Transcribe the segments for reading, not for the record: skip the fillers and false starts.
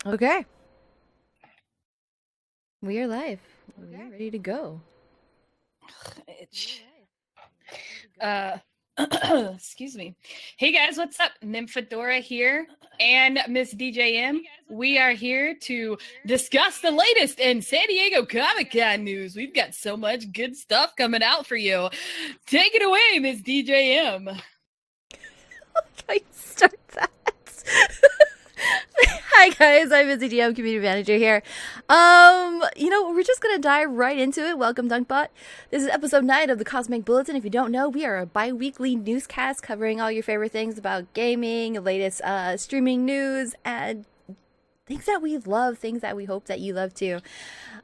Okay, we are live. We are ready to go. Itch. Uh, excuse me. Hey guys, what's up? Nymphadora here and Miss DJM. We are here to discuss the latest in San Diego Comic-Con news. We've got so much good stuff coming out for you. Take it away, Miss DJM. I start that. Hi guys, I'm Izzy DM, community manager here. We're just gonna dive right into it. Welcome, Dunkbot. This is episode 9 of the Cosmic Bulletin. If you don't know, we are a bi-weekly newscast covering all your favorite things about gaming, latest streaming news, and things that we love, things that we hope that you love too.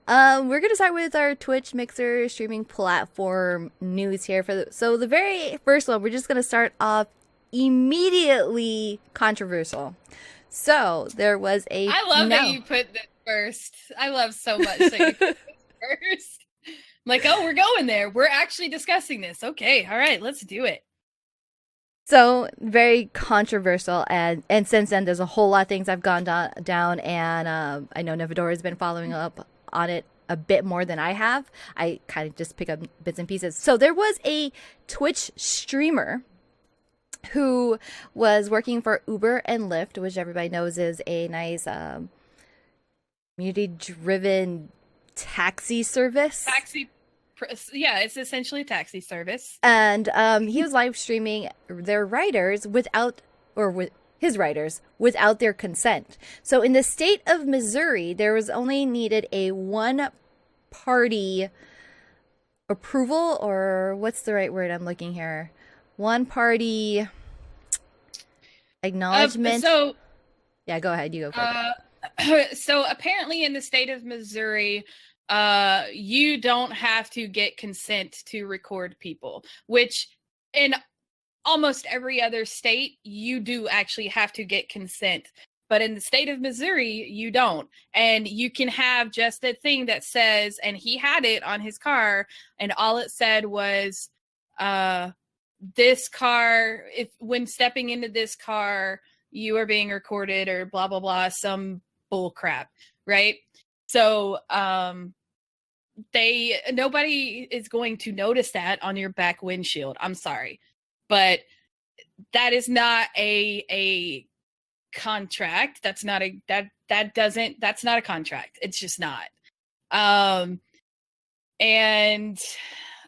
We're gonna start with our Twitch Mixer streaming platform news here. So the very first one, we're just gonna start off immediately controversial. So there was a I love that you put this first. I love so much that you put this first. Like, oh, we're going there. We're actually discussing this. Okay, all right, let's do it. So very controversial, and since then there's a whole lot of things I've gone down, and I know Nevador has been following up on it a bit more than I have. I kind of just pick up bits and pieces. So there was a Twitch streamer who was working for Uber and Lyft, which everybody knows is a nice community-driven taxi service. Yeah, it's essentially a taxi service. And he was live streaming their riders with his riders without their consent. So in the state of Missouri, there was only needed a one-party approval, or what's the right word I'm looking here? One-party acknowledgement. Yeah, go ahead. You go first. So apparently in the state of Missouri, you don't have to get consent to record people, which in almost every other state, you do actually have to get consent. But in the state of Missouri, you don't. And you can have just a thing that says, and he had it on his car, and all it said was, this car, if when stepping into this car, you are being recorded, or blah, blah, blah, some bull crap, right? So nobody is going to notice that on your back windshield. I'm sorry. But that is not a contract. That's not a contract. It's just not. And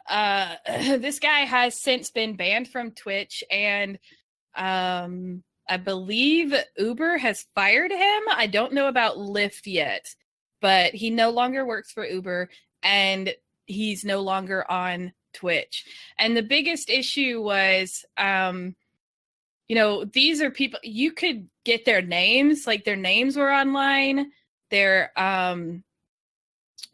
this guy has since been banned from Twitch, and I believe Uber has fired him. I don't know about Lyft yet, but he no longer works for Uber, and he's no longer on Twitch. And the biggest issue was, these are people, you could get their names, like their names were online, their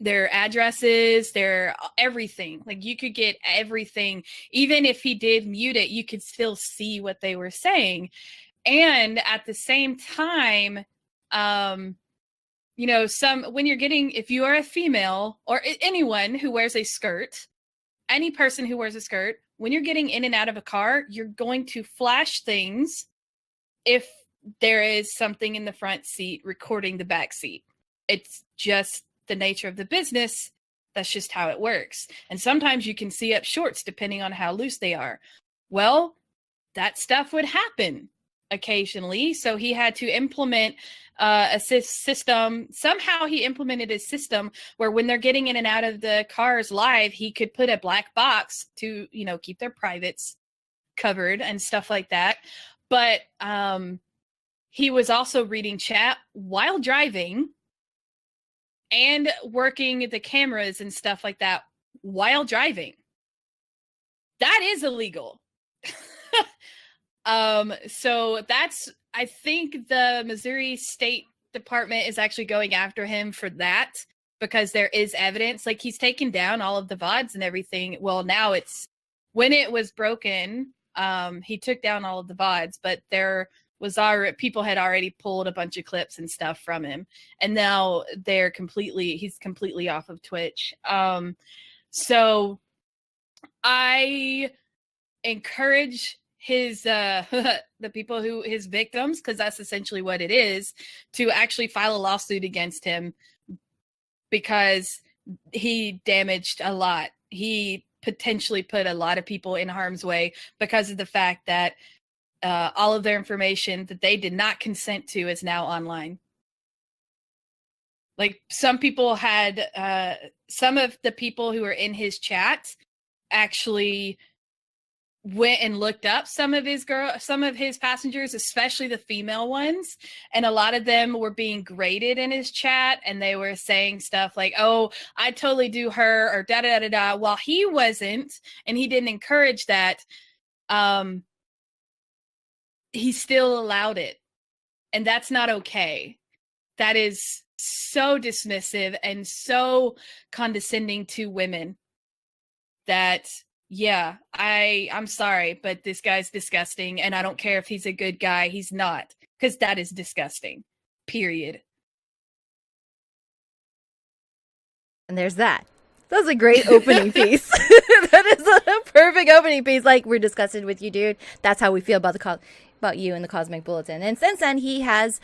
addresses, their everything. Like you could get everything. Even if he did mute it, you could still see what they were saying. And at the same time, when if you are a female or anyone who wears a skirt, any person who wears a skirt, when you're getting in and out of a car, you're going to flash things if there is something in the front seat recording the back seat. It's just the nature of the business. That's just how it works. And sometimes you can see up shorts depending on how loose they are. Well, that stuff would happen occasionally. So he had to implement a system. Somehow he implemented a system where when they're getting in and out of the cars live, he could put a black box to, keep their privates covered and stuff like that. But he was also reading chat while driving and working the cameras and stuff like that while driving. That is illegal. So I think the Missouri State Department is actually going after him for that, because there is evidence. Like, he's taken down all of the VODs and everything. Well, now when it was broken, he took down all of the VODs, but people had already pulled a bunch of clips and stuff from him. And now he's completely off of Twitch. So I encourage the people who his victims, because that's essentially what it is, to actually file a lawsuit against him because he damaged a lot. He potentially put a lot of people in harm's way because of the fact that all of their information that they did not consent to is now online. Like, some people had some of the people who were in his chat actually went and looked up some of his passengers, especially the female ones, and a lot of them were being graded in his chat, and they were saying stuff like, "Oh, I totally do her," or da da da da, while he wasn't, and he didn't encourage that. He still allowed it, and that's not okay. That is so dismissive and so condescending to women that, yeah, I'm sorry, but this guy's disgusting, and I don't care if he's a good guy. He's not, because that is disgusting, period. And there's that. That's a great opening piece. That is a perfect opening piece. Like, we're disgusted with you, dude. That's how we feel about about you in the Cosmic Bulletin. And since then, he has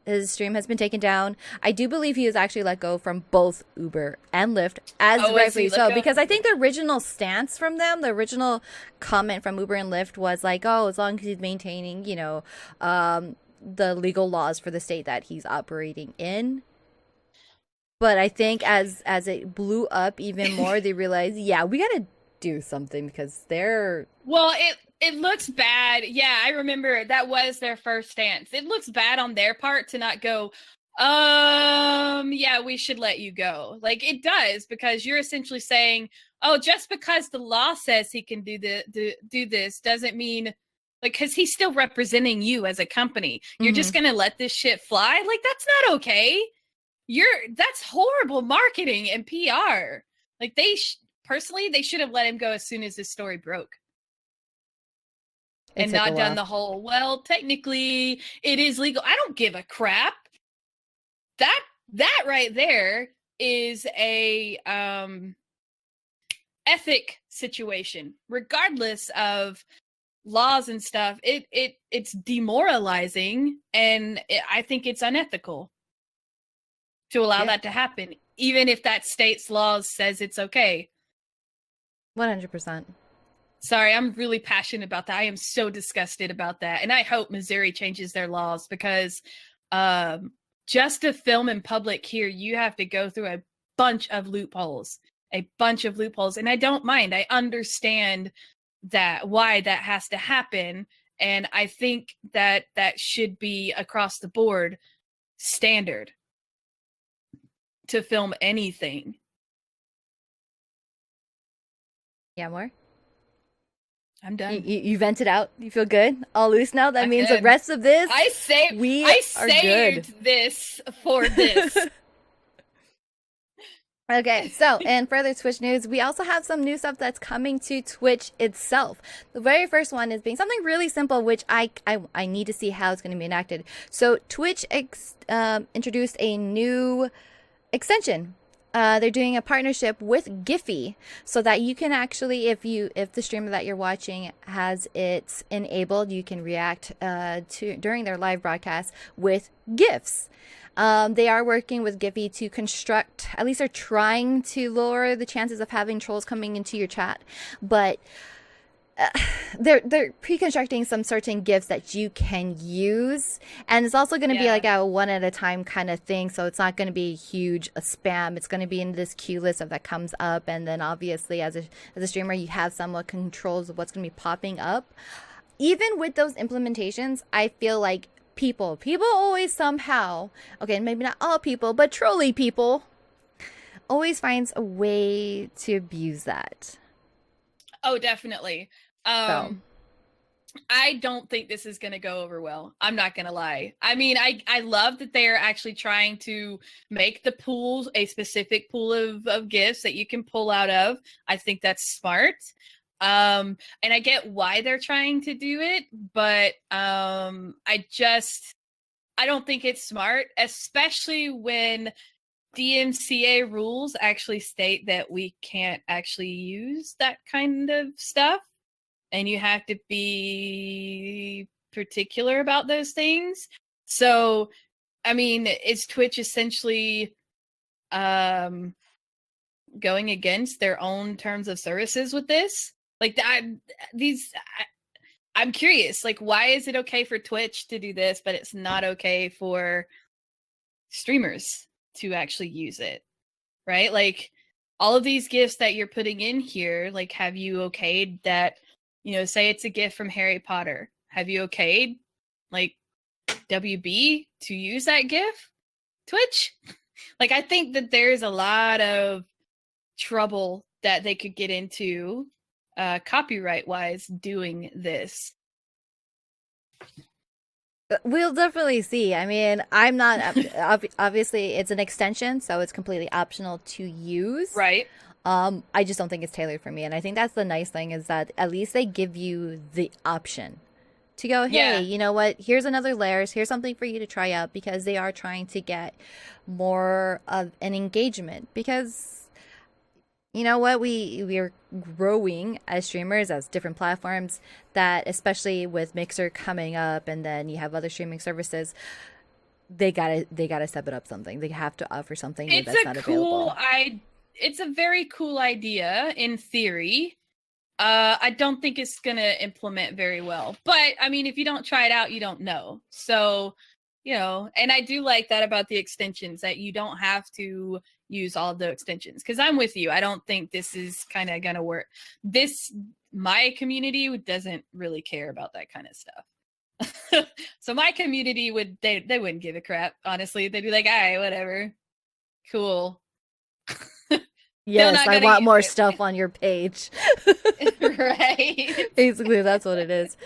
his stream has been taken down. I do believe he was actually let go from both Uber and Lyft, as rightfully so, because I think the original stance from them, the original comment from Uber and Lyft was like, oh, as long as he's maintaining, the legal laws for the state that he's operating in. But I think as it blew up even more, they realized, yeah, we got to do something because they're... Well, it looks bad. Yeah, I remember that was their first stance. It looks bad on their part to not go, yeah, we should let you go. Like, it does, because you're essentially saying, oh, just because the law says he can do this doesn't mean, like, because he's still representing you as a company. You're just going to let this shit fly? Like, that's not okay. That's horrible marketing and PR. Like, personally, they should have let him go as soon as this story broke. And not done the whole, well, technically it is legal. I don't give a crap. That right there is a ethic situation. Regardless of laws and stuff, it's demoralizing, and I think it's unethical to allow that to happen, even if that state's laws says it's okay. 100%. Sorry, I'm really passionate about that. I am so disgusted about that. And I hope Missouri changes their laws, because just to film in public here, you have to go through a bunch of loopholes. And I don't mind. I understand why that has to happen. And I think that should be across the board standard to film anything. Yeah, more? I'm done. You vented out. You feel good? All loose now? That means the rest of this, I saved this for this. Okay, so in further Twitch news, we also have some new stuff that's coming to Twitch itself. The very first one is being something really simple, which I need to see how it's going to be enacted. So Twitch introduced a new extension. They're doing a partnership with Giphy, so that you can actually, if the streamer that you're watching has it enabled, you can react during their live broadcast with GIFs. They are working with Giphy to construct, at least they're trying to lower the chances of having trolls coming into your chat, but they're pre-constructing some certain GIFs that you can use, and it's also going to be like a one at a time kind of thing, so it's not going to be huge a spam. It's going to be in this queue list that comes up, and then obviously as a streamer, you have somewhat controls of what's going to be popping up. Even with those implementations, I feel like people always somehow, okay, maybe not all people, but trolly people always finds a way to abuse that. Oh, definitely. I don't think this is going to go over well. I'm not going to lie. I mean, I love that they're actually trying to make the pools a specific pool of gifts that you can pull out of. I think that's smart. And I get why they're trying to do it, but I don't think it's smart, especially when DMCA rules actually state that we can't actually use that kind of stuff. and you have to be particular about those things. So, I mean, is Twitch essentially going against their own terms of services with this? Like I'm curious, like, why is it okay for Twitch to do this, but it's not okay for streamers to actually use it, right? Like, all of these gifts that you're putting in here, like, have you okayed that, say it's a gift from Harry Potter. Have you okayed, like, WB to use that gift? Twitch? Like, I think that there's a lot of trouble that they could get into copyright-wise doing this. We'll definitely see. I mean, I'm not obviously it's an extension, so it's completely optional to use. Right. I just don't think it's tailored for me, and I think that's the nice thing is that at least they give you the option to go, hey, you know what? Here's another layers. Here's something for you to try out because they are trying to get more of an engagement because you know what, we are growing as streamers, as different platforms that, especially with Mixer coming up, and then you have other streaming services, they gotta step it up something. They have to offer something new that's not available. It's a very cool idea in theory. I don't think it's gonna implement very well, but I mean, if you don't try it out, you don't know. So, and I do like that about the extensions, that you don't have to use all the extensions, because I'm with you. I don't think this is kind of gonna work. My community doesn't really care about that kind of stuff. So my community they wouldn't give a crap, honestly. They'd be like, all right, whatever, cool. Yes, I want more stuff on your page. Right. Basically, that's what it is.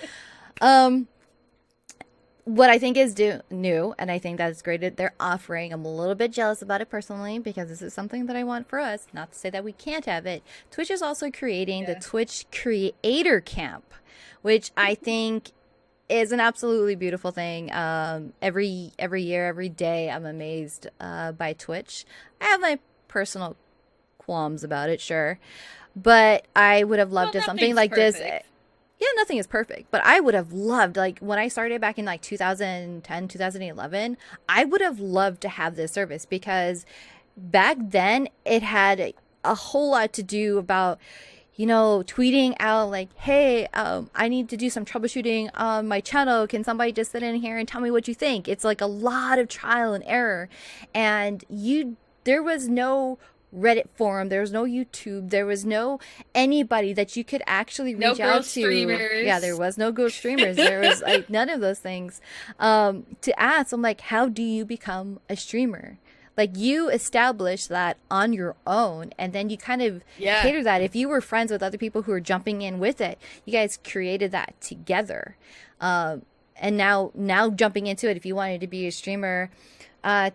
What I think is new, and I think that's great that they're offering, I'm a little bit jealous about it personally, because this is something that I want for us. Not to say that we can't have it. Twitch is also creating the Twitch Creator Camp, which I think is an absolutely beautiful thing. Every year, every day, I'm amazed by Twitch. I have my personal qualms about it, sure, but I would have loved something like this. Yeah, nothing is perfect, but I would have loved, like, when I started back in like 2010, 2011, I would have loved to have this service, because back then it had a whole lot to do about, tweeting out like, hey, I need to do some troubleshooting on my channel. Can somebody just sit in here and tell me what you think? It's like a lot of trial and error, and there was no Reddit forum, there was no YouTube, there was no anybody that you could actually reach out to. Streamers. Yeah, there was no GirlStreamers. There was like none of those things to ask. I'm like, how do you become a streamer? Like, you establish that on your own, and then you kind of cater that. If you were friends with other people who were jumping in with it, you guys created that together. And now jumping into it, if you wanted to be a streamer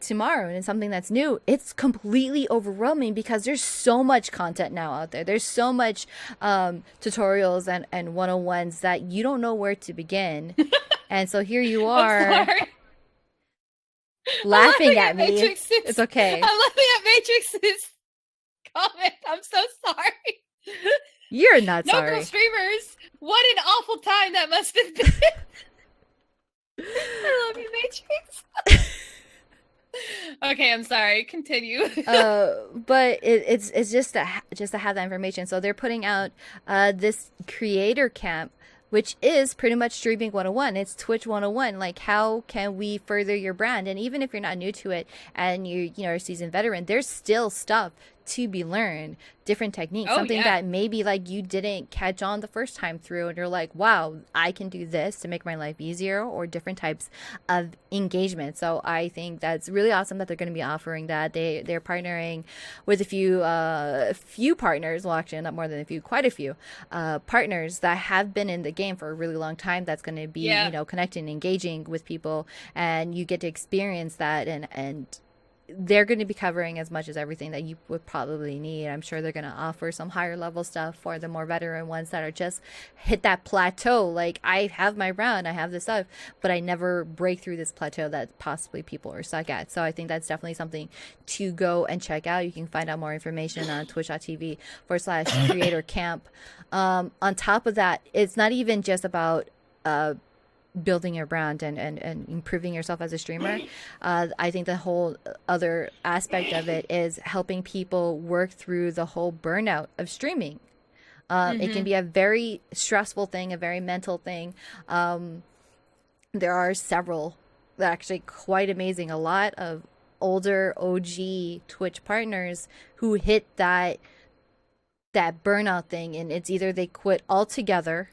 tomorrow and it's something that's new, it's completely overwhelming because there's so much content now out there. There's so much tutorials and 101s that you don't know where to begin. And so here you are laughing at me. It's okay. I'm laughing at Matrix's comment. I'm so sorry. You're not sorry. No Girl Streamers. What an awful time that must have been. I love you, Matrix. Okay, I'm sorry. Continue. But it's just to have that information. So they're putting out this creator camp, which is pretty much streaming 101. It's Twitch 101. Like, how can we further your brand? And even if you're not new to it and you're a seasoned veteran, there's still stuff to be learned, different techniques, something that maybe like you didn't catch on the first time through, and you're like, wow, I can do this to make my life easier, or different types of engagement. So I think that's really awesome that they're going to be offering that. They're partnering with a few partners, well, actually not more than a few, quite a few partners that have been in the game for a really long time. That's going to be connecting, engaging with people, and you get to experience that and they're going to be covering as much as everything that you would probably need. I'm sure they're going to offer some higher level stuff for the more veteran ones that are just hit that plateau. Like, I have my round, I have this stuff, but I never break through this plateau that possibly people are stuck at. So I think that's definitely something to go and check out. You can find out more information on twitch.tv/creator camp. On top of that, it's not even just about building your brand and improving yourself as a streamer. I think the whole other aspect of it is helping people work through the whole burnout of streaming. It can be a very stressful thing, a very mental thing. There are several that are actually quite amazing. A lot of older OG Twitch partners who hit that burnout thing, and it's either they quit altogether,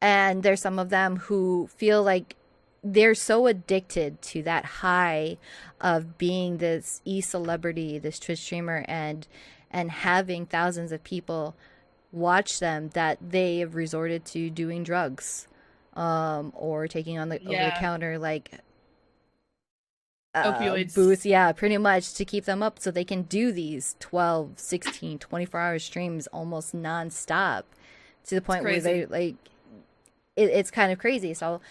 and there's some of them who feel like they're so addicted to that high of being this e-celebrity, this Twitch streamer, and having thousands of people watch them, that they have resorted to doing drugs, or taking on the over-the-counter, like opioids, boosts, pretty much, to keep them up so they can do these 12, 16, 24-hour streams almost non-stop, to the point where they like it's kind of crazy. So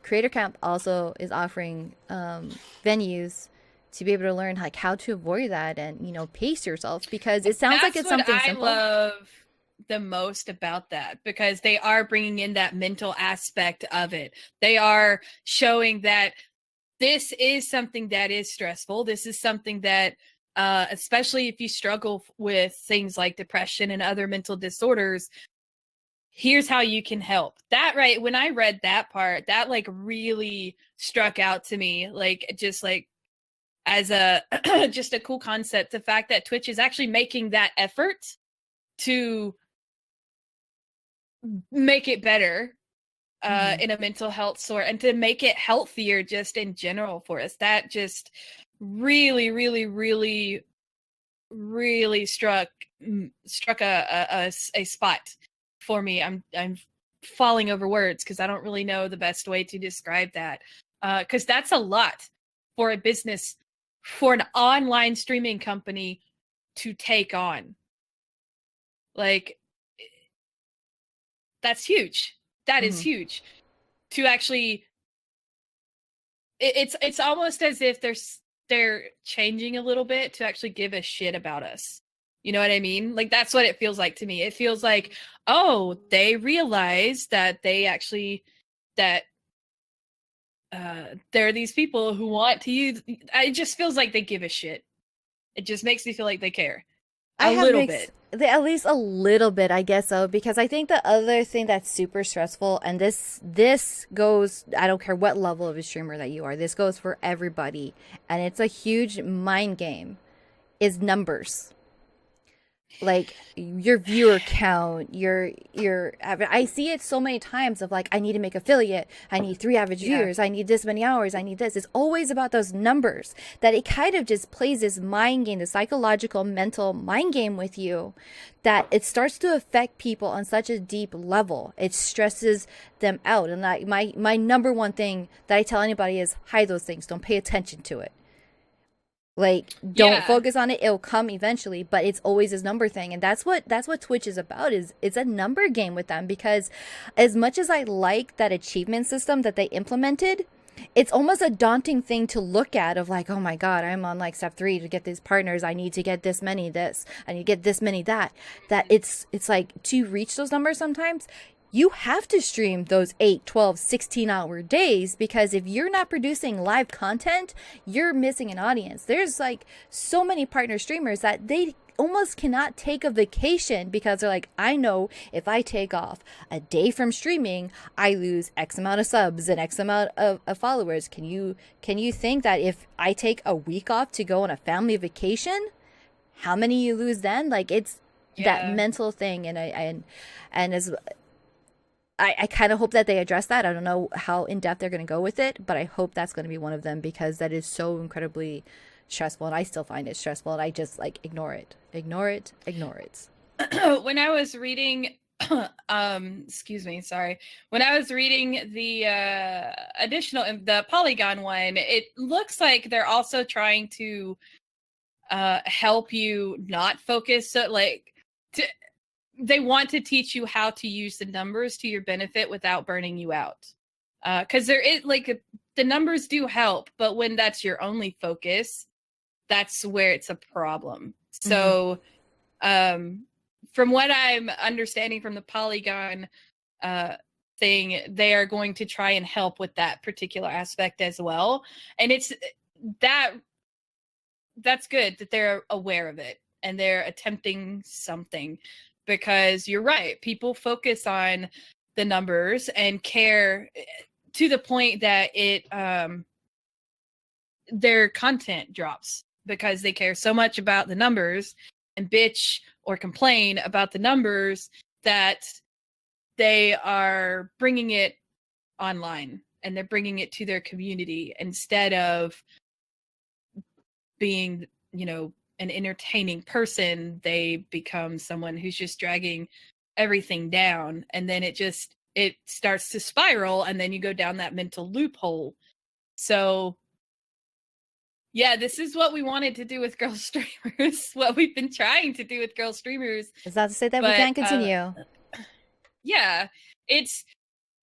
Creator Camp also is offering venues to be able to learn like how to avoid that and, you know, pace yourself, because it sounds like it's something simple. I love the most about that, because they are bringing in that mental aspect of it. They are showing that this is something that is stressful. This is something that especially if you struggle with things like depression and other mental disorders, here's how you can help. That, right, when I read that part, that like really struck out to me, like just like as a just a cool concept, the fact that Twitch is actually making that effort to make it better in a mental health sort, and to make it healthier just in general for us. That just really, really, really, really struck a spot for me. I'm falling over words because I don't really know the best way to describe that, because that's a lot for a business, for an online streaming company to take on. Like, that's huge. That is huge. To actually, it's almost as if they're changing a little bit to actually give a shit about us. You know what I mean? Like, that's what it feels like to me. It feels like, oh, they realize that they actually, that there are these people who want to use, it just feels like they give a shit. It just makes me feel like they care. A little bit. At least a little bit, I guess so, because I think the other thing that's super stressful, and this goes, I don't care what level of a streamer that you are, this goes for everybody, and it's a huge mind game, is numbers. Like your viewer count, I see it so many times of like, I need to make affiliate, I need 3 average viewers, I need this many hours, I need this. It's always about those numbers, that it kind of just plays this mind game, the psychological, mental mind game with you, that it starts to affect people on such a deep level. It stresses them out. And like my number one thing that I tell anybody is hide those things. Don't pay attention to it. Like, don't focus on it. It'll come eventually, but it's always this number thing. And that's what Twitch is about, is it's a number game with them. Because as much as I like that achievement system that they implemented, it's almost a daunting thing to look at, of like, oh my God, I'm on like step 3 to get these partners. I need to get this many this. I need to get this many that. That it's like, to reach those numbers sometimes, you have to stream those 8, 12, 16-hour days, because if you're not producing live content, you're missing an audience. There's like so many partner streamers that they almost cannot take a vacation, because they're like, I know if I take off a day from streaming, I lose X amount of subs and X amount of followers. Can you think that if I take a week off to go on a family vacation, how many you lose then? Like, it's that mental thing. And as I kind of hope that they address that. I don't know how in depth they're going to go with it, but I hope that's going to be one of them, because that is so incredibly stressful, and I still find it stressful, and I just like ignore it. When I was reading excuse me, sorry. When I was reading the the Polygon one, it looks like they're also trying to help you not focus. So they want to teach you how to use the numbers to your benefit without burning you out. Because there is the numbers do help, but when that's your only focus, that's where it's a problem. So, from what I'm understanding from the Polygon thing, they are going to try and help with that particular aspect as well. And it's that's good that they're aware of it and they're attempting something, because you're right. People focus on the numbers and care to the point that their content drops because they care so much about the numbers and bitch or complain about the numbers that they are bringing it online and they're bringing it to their community instead of being, an entertaining person. They become someone who's just dragging everything down, and then it starts to spiral, and then you go down that mental loophole. So yeah, this is what we wanted to do with GirlStreamers, what we've been trying to do with GirlStreamers. Is that to say that we can't continue? Yeah, it's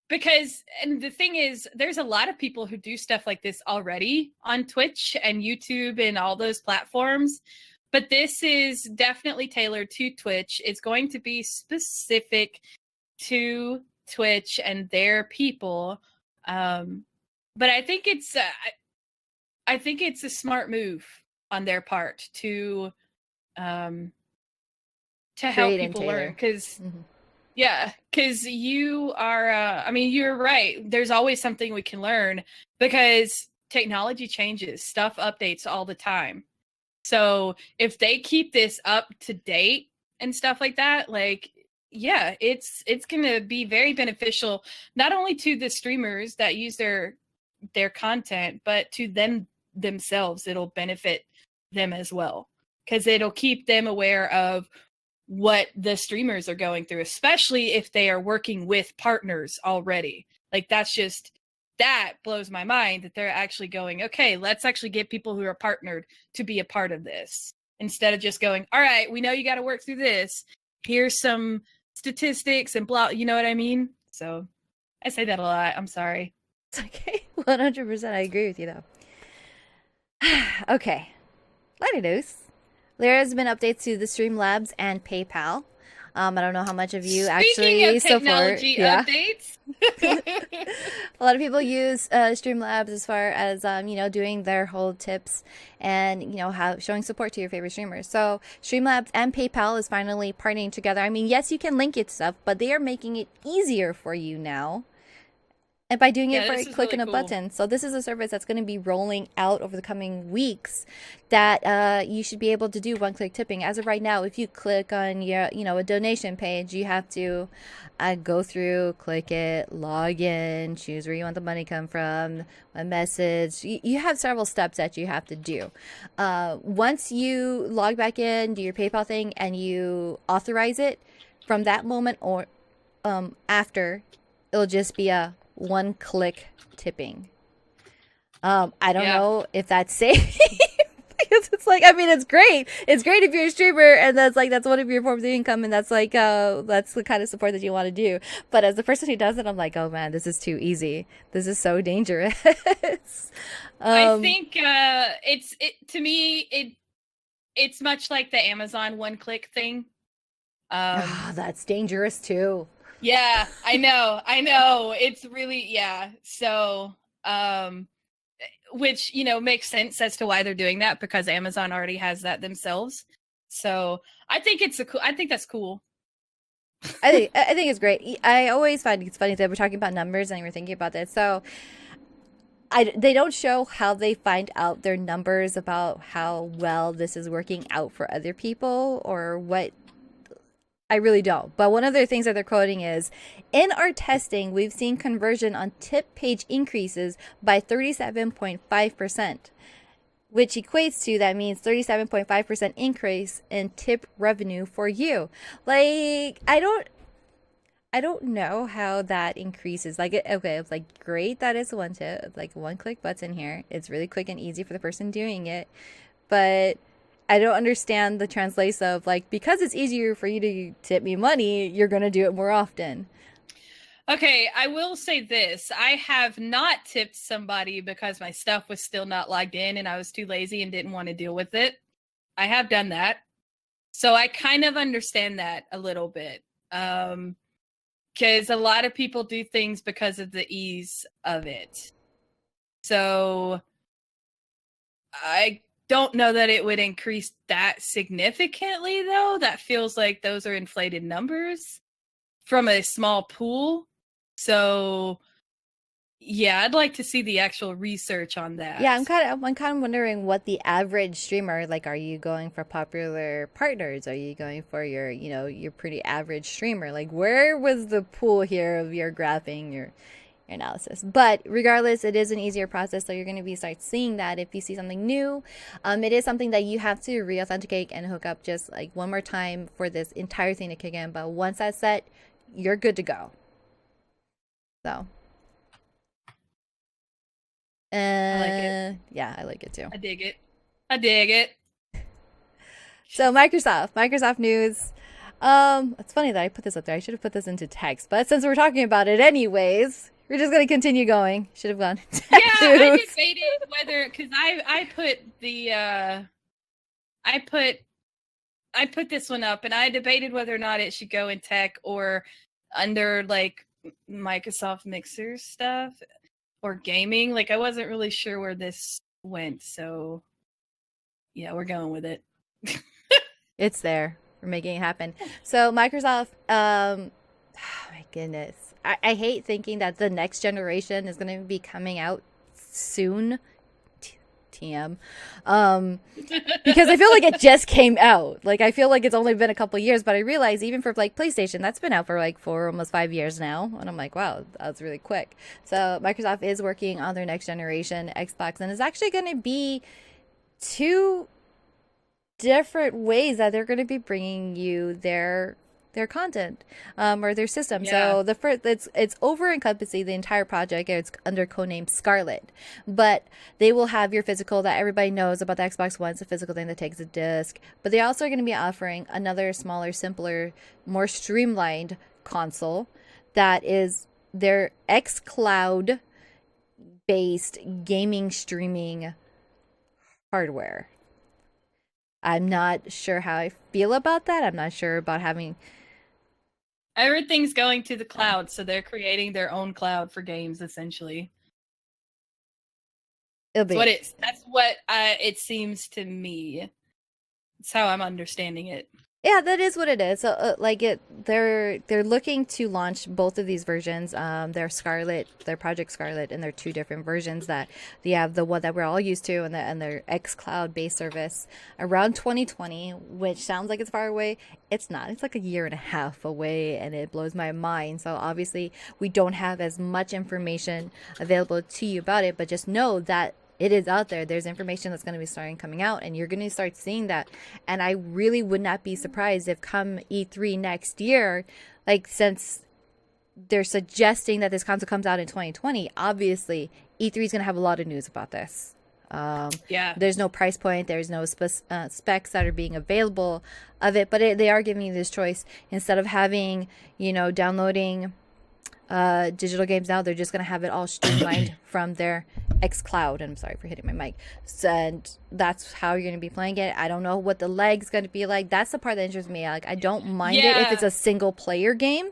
because, and the thing is, there's a lot of people who do stuff like this already on Twitch and YouTube and all those platforms, but this is definitely tailored to Twitch. It's going to be specific to Twitch and their people. But I think it's a smart move on their part to help people learn, because yeah, because you are you're right. There's always something we can learn because technology changes, stuff updates all the time. So if they keep this up to date and stuff like that, yeah, it's going to be very beneficial, not only to the streamers that use their content, but to themselves. It'll benefit them as well, because it'll keep them aware of what the streamers are going through, especially if they are working with partners already. That blows my mind that they're actually going, okay, let's actually get people who are partnered to be a part of this, instead of just going, all right, we know you got to work through this. Here's some statistics and blah, you know what I mean? So I say that a lot. I'm sorry. It's okay. 100%. I agree with you, though. Okay. Lighter news. There has been updates to the Streamlabs and PayPal. I don't know how much of you actually support. Technology updates. A lot of people use Streamlabs as far as doing their whole tips and showing support to your favorite streamers. So Streamlabs and PayPal is finally partnering together. I mean, yes, you can link it to stuff, but they are making it easier for you now. And by doing it by clicking a button. So this is a service that's going to be rolling out over the coming weeks that you should be able to do one-click tipping. As of right now, if you click on your, a donation page, you have to go through, click it, log in, choose where you want the money come from, a message. You have several steps that you have to do. Once you log back in, do your PayPal thing, and you authorize it, from that moment or after, it'll just be a one-click tipping. I don't know if that's safe because it's it's great. It's great if you're a streamer and that's one of your forms of income, and that's that's the kind of support that you want to do. But as the person who does it, I'm like, oh man, this is too easy. This is so dangerous. I think to me it's much like the Amazon one-click thing. That's dangerous too. Yeah, I know. It's really, yeah. So, which, makes sense as to why they're doing that, because Amazon already has that themselves. So I think I think that's cool. I think it's great. I always find it's funny that we're talking about numbers and we're thinking about this. So they don't show how they find out their numbers about how well this is working out for other people or what. I really don't. But one of the things that they're quoting is, in our testing, we've seen conversion on tip page increases by 37.5%, which equates to, that means 37.5% increase in tip revenue for you. I don't know how that increases. Like, okay, it's like great that it's one tip, like one click button here. It's really quick and easy for the person doing it. But I don't understand the translation of like, because it's easier for you to tip me money, you're going to do it more often. Okay, I will say this. I have not tipped somebody because my stuff was still not logged in and I was too lazy and didn't want to deal with it. I have done that. So I kind of understand that a little bit. Because a lot of people do things because of the ease of it. So I don't know that it would increase that significantly, though. That feels like those are inflated numbers from a small pool. So yeah, I'd like to see the actual research on that. Yeah, I'm kind of wondering what the average streamer, like, are you going for popular partners? Are you going for your, your pretty average streamer? Like, where was the pool here of your graphing, your analysis? But regardless, it is an easier process, so you're going to start seeing that if you see something new. It is something that you have to re-authenticate and hook up just like one more time for this entire thing to kick in. But once that's set, you're good to go. So. I like it. Yeah, I like it too. I dig it. I dig it. So Microsoft news. It's funny that I put this up there. I should have put this into text, but since we're talking about it anyways, we're just gonna continue going. Should have gone. Yeah, I debated whether, because I put this one up, and I debated whether or not it should go in tech or under like Microsoft Mixer stuff. Or gaming. Like, I wasn't really sure where this went, so yeah, we're going with it. It's there. We're making it happen. So Microsoft, oh my goodness. I hate thinking that the next generation is going to be coming out soon. TM. Because I feel like it just came out. Like, I feel like it's only been a couple years, but I realize even for like PlayStation, that's been out for like almost 5 years now. And I'm like, wow, that's really quick. So Microsoft is working on their next generation Xbox, and it's actually going to be 2 different ways that they're going to be bringing you their content or their system. Yeah. So the first, it's over encompassing the entire project. It's under codename Scarlet, but they will have your physical that everybody knows about the Xbox One. It's a physical thing that takes a disc, but they also are going to be offering another smaller, simpler, more streamlined console that is their xCloud based gaming streaming hardware. I'm not sure how I feel about that. I'm not sure about having. Everything's going to the cloud, so they're creating their own cloud for games, essentially. That's what it seems to me. That's how I'm understanding it. Yeah, that is what it is. So, they're looking to launch both of these versions. Their Scarlet, their Project Scarlet, and their 2 different versions that they have, the one that we're all used to, and their xCloud based service around 2020, which sounds like it's far away. It's not. It's like a year and a half away, and it blows my mind. So obviously, we don't have as much information available to you about it, but just know that it is out there. There's information that's going to be starting coming out, and you're going to start seeing that. And I really would not be surprised if come E3 next year, like, since they're suggesting that this console comes out in 2020, obviously E3 is going to have a lot of news about this. Yeah. There's no price point. There's no specs that are being available of it, but they are giving you this choice. Instead of having, downloading digital games now, they're just going to have it all streamlined from their xCloud. And I'm sorry for hitting my mic. And that's how you're going to be playing it. I don't know what the lag's going to be like. That's the part that interests me. Like, I don't mind it if it's a single player game,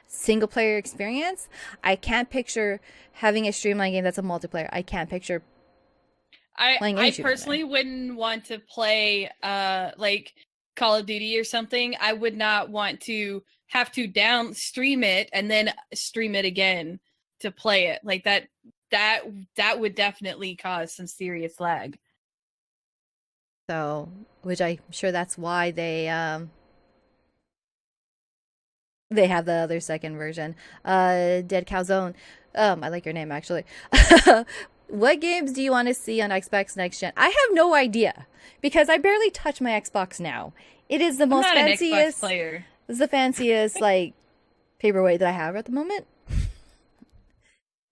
single player experience. I can't picture having a streamlined game that's a multiplayer. I can't picture playing I personally wouldn't want to play like Call of Duty or something. I would not want to have to stream it and then stream it again to play it. Like that would definitely cause some serious lag. So, which I'm sure that's why they have the other second version. Dead Calzone. I like your name, actually. What games do you want to see on Xbox Next Gen? I have no idea, because I barely touch my Xbox now. It is the most fanciest. Player. It's the fanciest, like, paperweight that I have at the moment.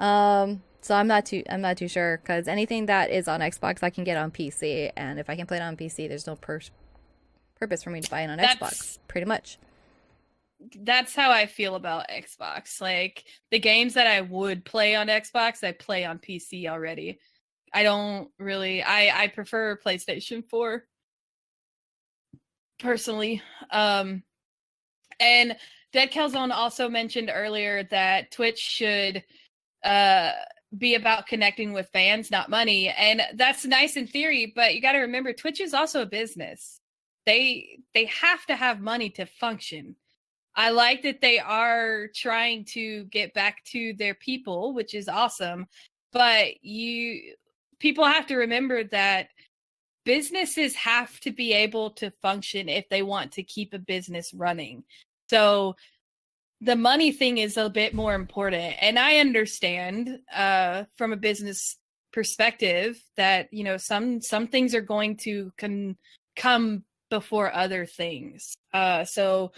So I'm not too sure because anything that is on Xbox I can get on PC, and if I can play it on PC, there's no purpose for me to buy it on Xbox. Pretty much. That's how I feel about Xbox. Like the games that I would play on Xbox, I play on PC already. I don't really. I prefer PlayStation 4 personally. And Dead Calzone also mentioned earlier that Twitch should be about connecting with fans, not money. And that's nice in theory, but you got to remember Twitch is also a business. They have to have money to function. I like that they are trying to get back to their people, which is awesome. But people have to remember that businesses have to be able to function if they want to keep a business running. So the money thing is a bit more important. And I understand from a business perspective that, you know, some things are going to come before other things. So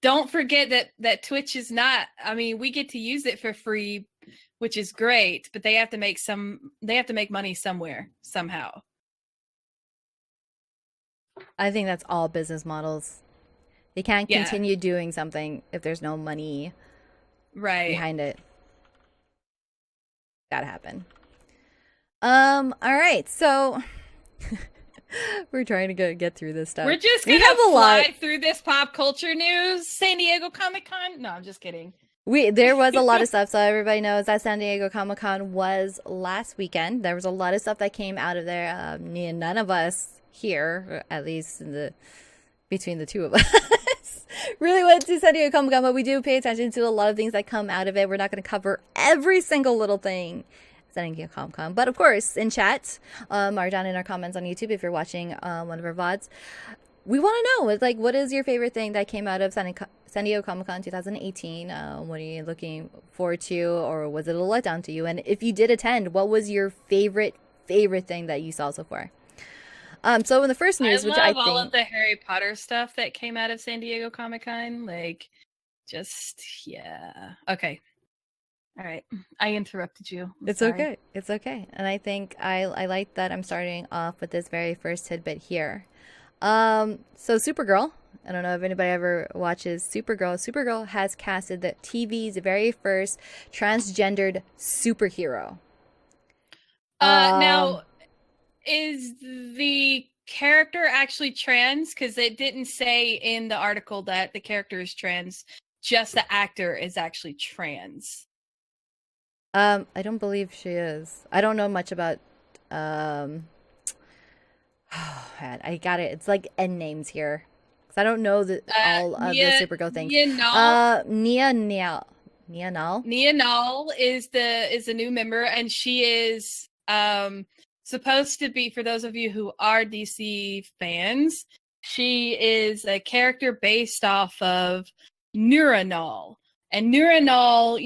don't forget that Twitch is not, I mean, we get to use it for free, which is great, but they have to make money somewhere, somehow. I think that's all business models. They can't continue doing something if there's no money behind it. Gotta happen. All right, so we're trying to get through this stuff. We're just gonna fly through this pop culture news. San Diego Comic-Con? No, I'm just kidding. There was a lot of stuff, so everybody knows that San Diego Comic-Con was last weekend. There was a lot of stuff that came out of there. None of us here, at least between the two of us, really went to San Diego Comic-Con, but we do pay attention to a lot of things that come out of it. We're not going to cover every single little thing San Diego Comic-Con, but of course, in chat, or down in our comments on YouTube, if you're watching one of our VODs, we want to know, like, what is your favorite thing that came out of San Diego Comic-Con 2018? What are you looking forward to, or was it a letdown to you? And if you did attend, what was your favorite thing that you saw so far? So in the first news, which I think all of the Harry Potter stuff that came out of San Diego Comic-Con, like, okay. All right, I interrupted you. It's okay. It's okay. And I think I like that I'm starting off with this very first tidbit here. So Supergirl, I don't know if anybody ever watches Supergirl. Supergirl has casted the TV's very first transgendered superhero. Now, is the character actually trans? Because it didn't say in the article that the character is trans, just the actor is actually trans. I don't believe she is. I don't know much about oh man, I got it. It's like N names here. Cause I don't know all of the Supergirl things. Nia Nal is the new member, and she is supposed to be, for those of you who are DC fans, she is a character based off of Neuronal. And Neuronal,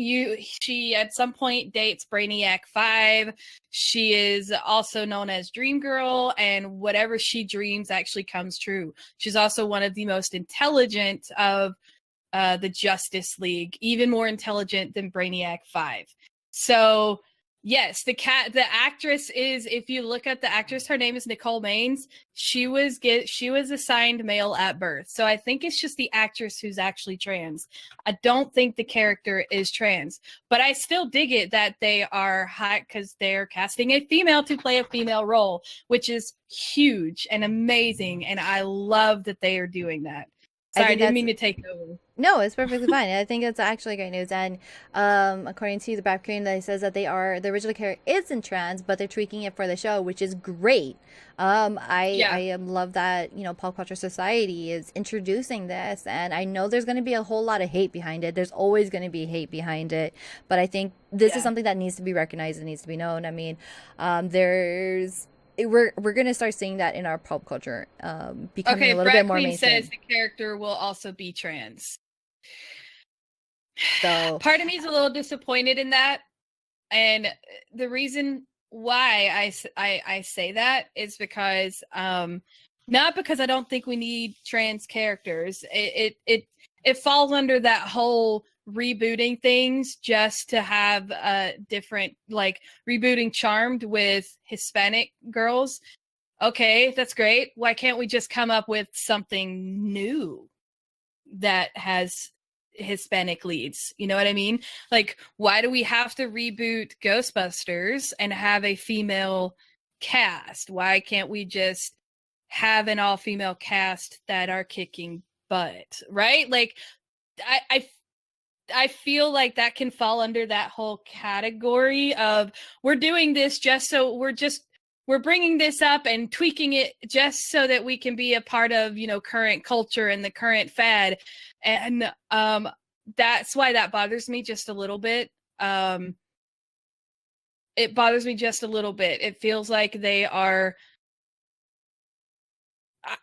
she at some point dates Brainiac 5. She is also known as Dream Girl, and whatever she dreams actually comes true. She's also one of the most intelligent of the Justice League, even more intelligent than Brainiac 5. So yes, the actress is, if you look at the actress, her name is Nicole Maines. She was assigned male at birth. So I think it's just the actress who's actually trans. I don't think the character is trans, but I still dig it that they are hot because they're casting a female to play a female role, which is huge and amazing. And I love that they are doing that. Sorry, I didn't mean to take over. No, it's perfectly fine. I think it's actually great news. And according to the background, that says that the original character isn't trans, but they're tweaking it for the show, which is great. I love that, you know, Pop Culture Society is introducing this, and I know there's going to be a whole lot of hate behind it. There's always going to be hate behind it, but I think this is something that needs to be recognized and needs to be known. I mean, we're gonna start seeing that in our pop culture, becoming a little bit more mainstream. Says the character will also be trans. So part of me is a little disappointed in that, and the reason why I say that is because not because I don't think we need trans characters. it falls under that whole rebooting things just to have a different, like rebooting Charmed with Hispanic girls. Okay, that's great. Why can't we just come up with something new that has Hispanic leads? You know what I mean? Like, why do we have to reboot Ghostbusters and have a female cast? Why can't we just have an all-female cast that are kicking butt, right? Like, I feel like that can fall under that whole category of we're doing this just so we're bringing this up and tweaking it just so that we can be a part of, you know, current culture and the current fad. And that's why that bothers me just a little bit. It bothers me just a little bit. It feels like they are,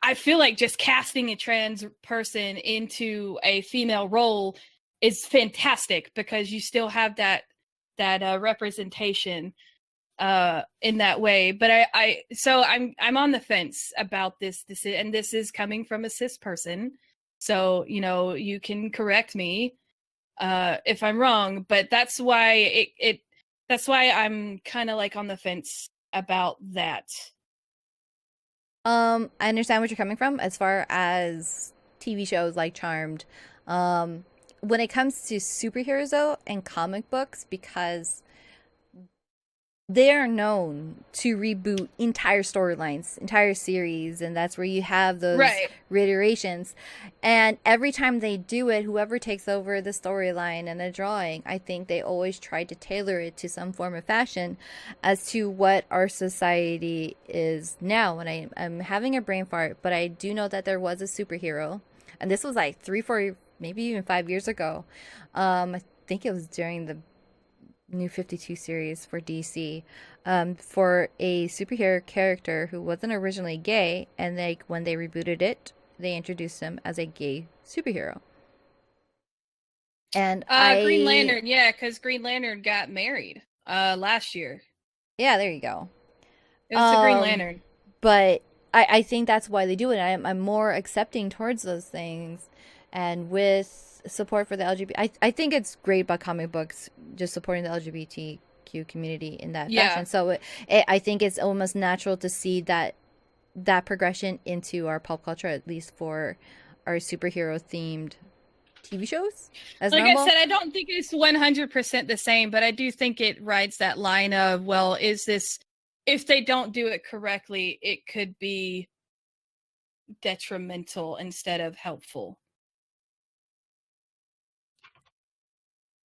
I feel like just casting a trans person into a female role is fantastic because you still have that representation in that way. But I'm on the fence about this, and this is coming from a cis person, so you know, you can correct me if I'm wrong, but that's why that's why I'm kind of like on the fence about that. I understand what you're coming from as far as TV shows like Charmed. When it comes to superheroes though and comic books, because they are known to reboot entire storylines, entire series, and that's where you have those Right. reiterations. And every time they do it, whoever takes over the storyline and the drawing, I think they always try to tailor it to some form of fashion as to what our society is now. And I'm having a brain fart, but I do know that there was a superhero, and this was like 3, 4, maybe even 5 years ago. I think it was during the New 52 series for DC, for a superhero character who wasn't originally gay, and when they rebooted it, they introduced him as a gay superhero. And Green Lantern, yeah, because Green Lantern got married last year. Yeah, there you go. It was the Green Lantern. But I think that's why they do it. I'm more accepting towards those things, and with support for the LGBT. I think it's great about comic books just supporting the LGBTQ community in that fashion. So I think it's almost natural to see that progression into our pop culture, at least for our superhero themed TV shows. As like normal. I said, I don't think it's 100% the same, but I do think it rides that line of, well, is this, if they don't do it correctly, it could be detrimental instead of helpful.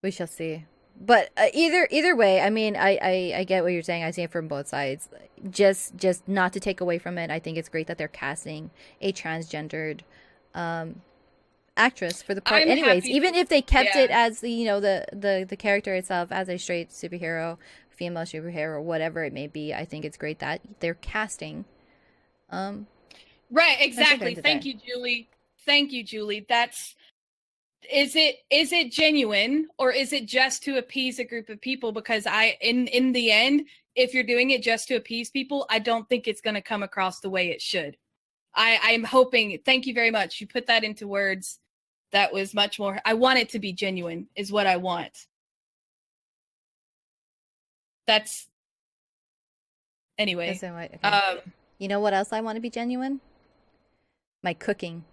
We shall see. But either way, I mean, I get what you're saying. I see it from both sides. Just not to take away from it, I think it's great that they're casting a transgendered actress for the part. Anyways, even if they kept it as the, you know, the character itself as a straight superhero, female superhero, whatever it may be, I think it's great that they're casting. Right, exactly. Thank you, Julie. That's, is it genuine, or is it just to appease a group of people? Because in the end, if you're doing it just to appease people, I don't think it's going to come across the way it should. I'm hoping, thank you very much, you put that into words. That was much more, I want it to be genuine is what I want. That's, anyway. Okay. You know what else I want to be genuine? My cooking.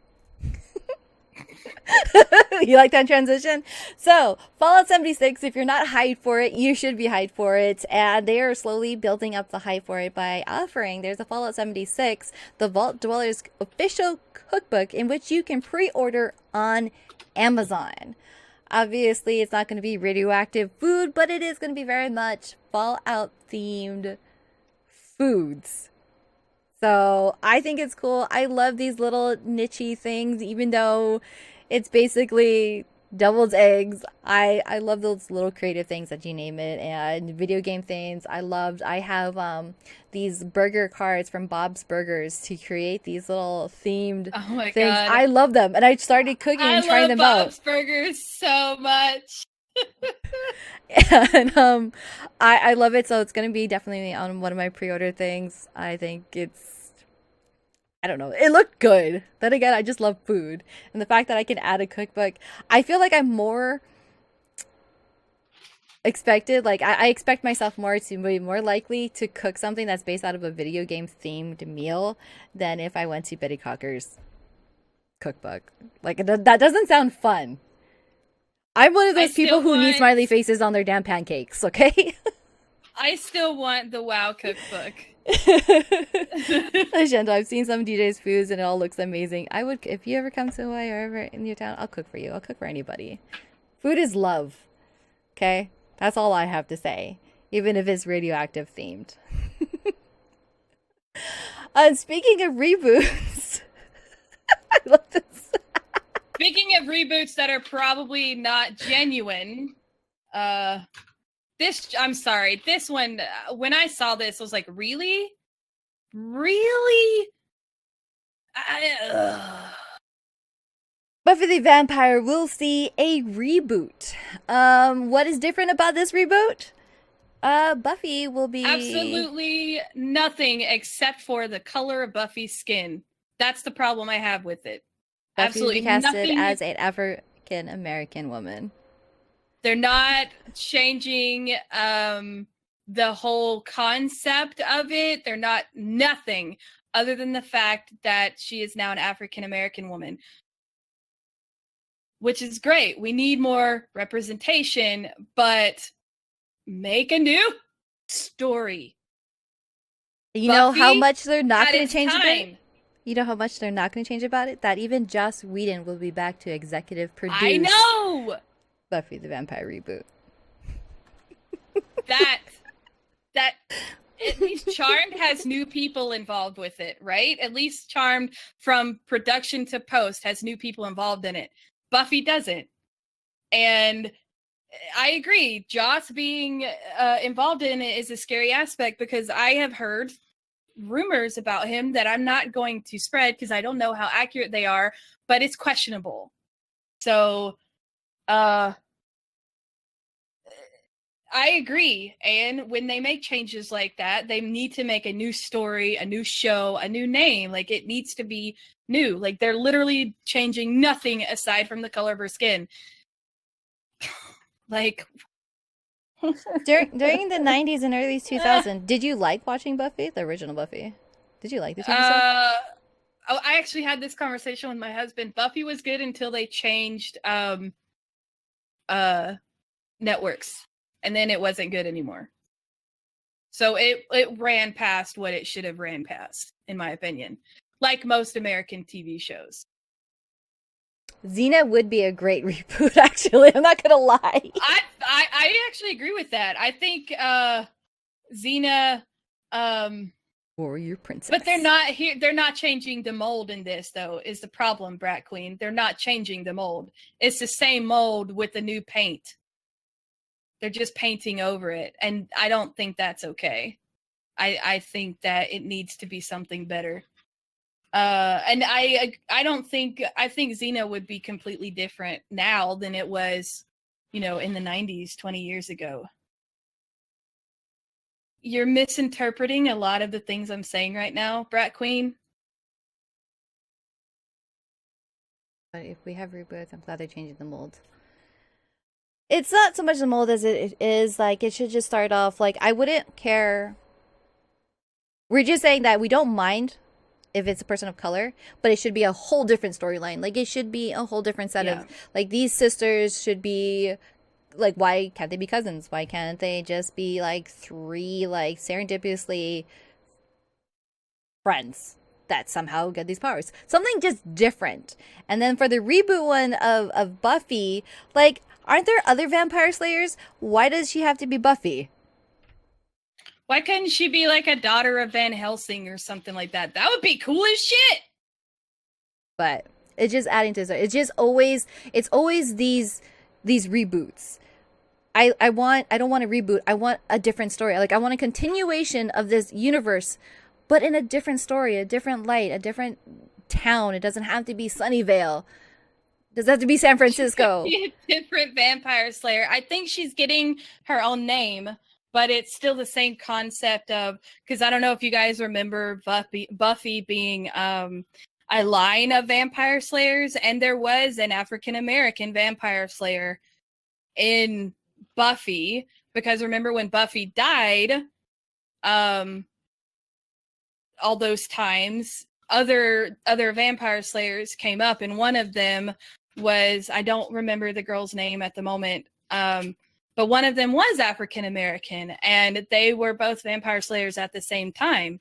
You like that transition? So, Fallout 76, if you're not hyped for it, you should be hyped for it. And they are slowly building up the hype for it by offering, there's a Fallout 76, the Vault Dwellers official cookbook, in which you can pre-order on Amazon. Obviously, it's not going to be radioactive food, but it is going to be very much Fallout-themed foods. So I think it's cool. I love these little niche-y things, even though it's basically deviled eggs. I love those little creative things that you name it, and video game things. I have these burger cards from Bob's Burgers to create these little themed things. God. I love them, and I started cooking and trying them out. I love Bob's Burgers so much. And I love it, so it's gonna be definitely on one of my pre-order things. I think I don't know. It looked good. Then again, I just love food. And the fact that I can add a cookbook, I feel like I'm more expected. Like, I expect myself more to be more likely to cook something that's based out of a video game themed meal than if I went to Betty Cocker's cookbook. Like, that doesn't sound fun. I'm one of those people who need smiley faces on their damn pancakes, okay? I still want the WoW cookbook. Shendo, I've seen some DJ's foods and it all looks amazing. I would, if you ever come to Hawaii or ever in your town, I'll cook for you. I'll cook for anybody. Food is love. Okay? That's all I have to say. Even if it's radioactive themed. Speaking of reboots, I love this. Speaking of reboots that are probably not genuine, I'm sorry, this one, when I saw this, I was like, really? Really? Buffy the Vampire will see a reboot. What is different about this reboot? Buffy will be... Absolutely nothing except for the color of Buffy's skin. That's the problem I have with it. Buffy Absolutely will be casted nothing... as an African American woman. They're not changing the whole concept of it. They're not nothing other than the fact that she is now an African American woman, which is great. We need more representation, but make a new story. You know how Buffy much they're not going to change time. about it? You know how much they're not going to change about it? That even Joss Whedon will be back to executive produce. I know! Buffy the Vampire reboot. that at least Charmed has new people involved with it, right? At least Charmed from production to post has new people involved in it. Buffy doesn't. And I agree. Joss being involved in it is a scary aspect because I have heard rumors about him that I'm not going to spread because I don't know how accurate they are, but it's questionable. So, I agree. And when they make changes like that, they need to make a new story, a new show, a new name. Like, it needs to be new. Like, they're literally changing nothing aside from the color of her skin. Like, during the 90s and early 2000s, did you like watching Buffy, the original Buffy? Did you like the TV show? Oh, I actually had this conversation with my husband. Buffy was good until they changed networks, and then it wasn't good anymore. So it ran past what it should have ran past, in my opinion. Like most American TV shows. Xena would be a great reboot, actually. I'm not gonna lie. I actually agree with that. I think Xena Warrior Princess. But they're not here. They're not changing the mold in this, though, is the problem, Brat Queen. They're not changing the mold. It's the same mold with the new paint. They're just painting over it. And I don't think that's okay. I think that it needs to be something better. And I think Xena would be completely different now than it was, in the 90s, 20 years ago. You're misinterpreting a lot of the things I'm saying right now, Brat Queen. But if we have reboots, I'm glad they're changing the mold. It's not so much the mold as it is, like, it should just start off, like, I wouldn't care. We're just saying that we don't mind if it's a person of color, but it should be a whole different storyline. Like, it should be a whole different set of, like, these sisters should be, like, why can't they be cousins? Why can't they just be, like, three, like, serendipitously friends that somehow get these powers? Something just different. And then for the reboot one of Buffy, like, aren't there other vampire slayers? Why does she have to be Buffy? Why couldn't she be like a daughter of Van Helsing or something like that? That would be cool as shit. But it's just adding to it. It's always these reboots. I don't want a reboot. I want a different story. Like, I want a continuation of this universe, but in a different story, a different light, a different town. It doesn't have to be Sunnyvale. Does it have to be San Francisco? Be a different vampire slayer. I think she's getting her own name, but it's still the same concept of, because I don't know if you guys remember Buffy being a line of vampire slayers, and there was an African American vampire slayer in Buffy, because remember when Buffy died, all those times other vampire slayers came up, and one of them was, I don't remember the girl's name at the moment, but one of them was African American, and they were both vampire slayers at the same time,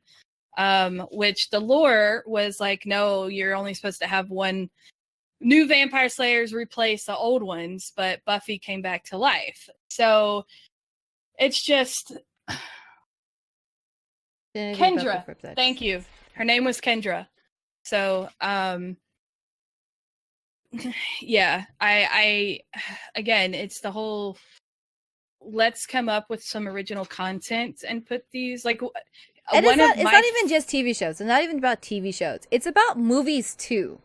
which the lore was like, no, you're only supposed to have one new vampire slayers replace the old ones, but Buffy came back to life. So it's just Kendra. Thank you. Her name was Kendra. So yeah, I again, it's the whole, let's come up with some original content and put these, like, and it's not even just TV shows. It's not even about TV shows. It's about movies too.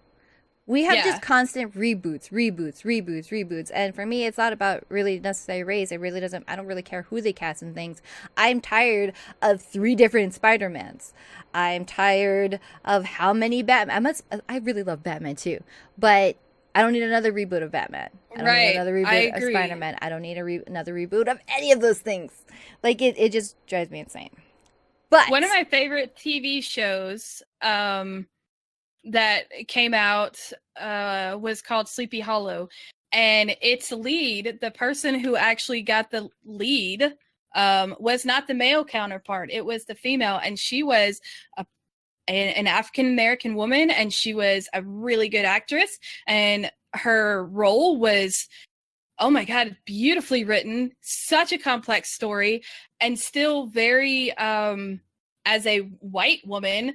We have just constant reboots. And for me, it's not about really necessary race. It really doesn't, I don't really care who they cast in things. I'm tired of 3 different Spider-Mans. I'm tired of how many Batman. I really love Batman too. But I don't need another reboot of Batman. I don't need another reboot of Spider-Man. I don't need another reboot of any of those things. Like, it just drives me insane. But one of my favorite TV shows that came out was called Sleepy Hollow, and its lead, the person who actually got the lead, was not the male counterpart. It was the female, and she was an African American woman, and she was a really good actress, and her role was, oh my god, beautifully written, such a complex story, and still very as a white woman,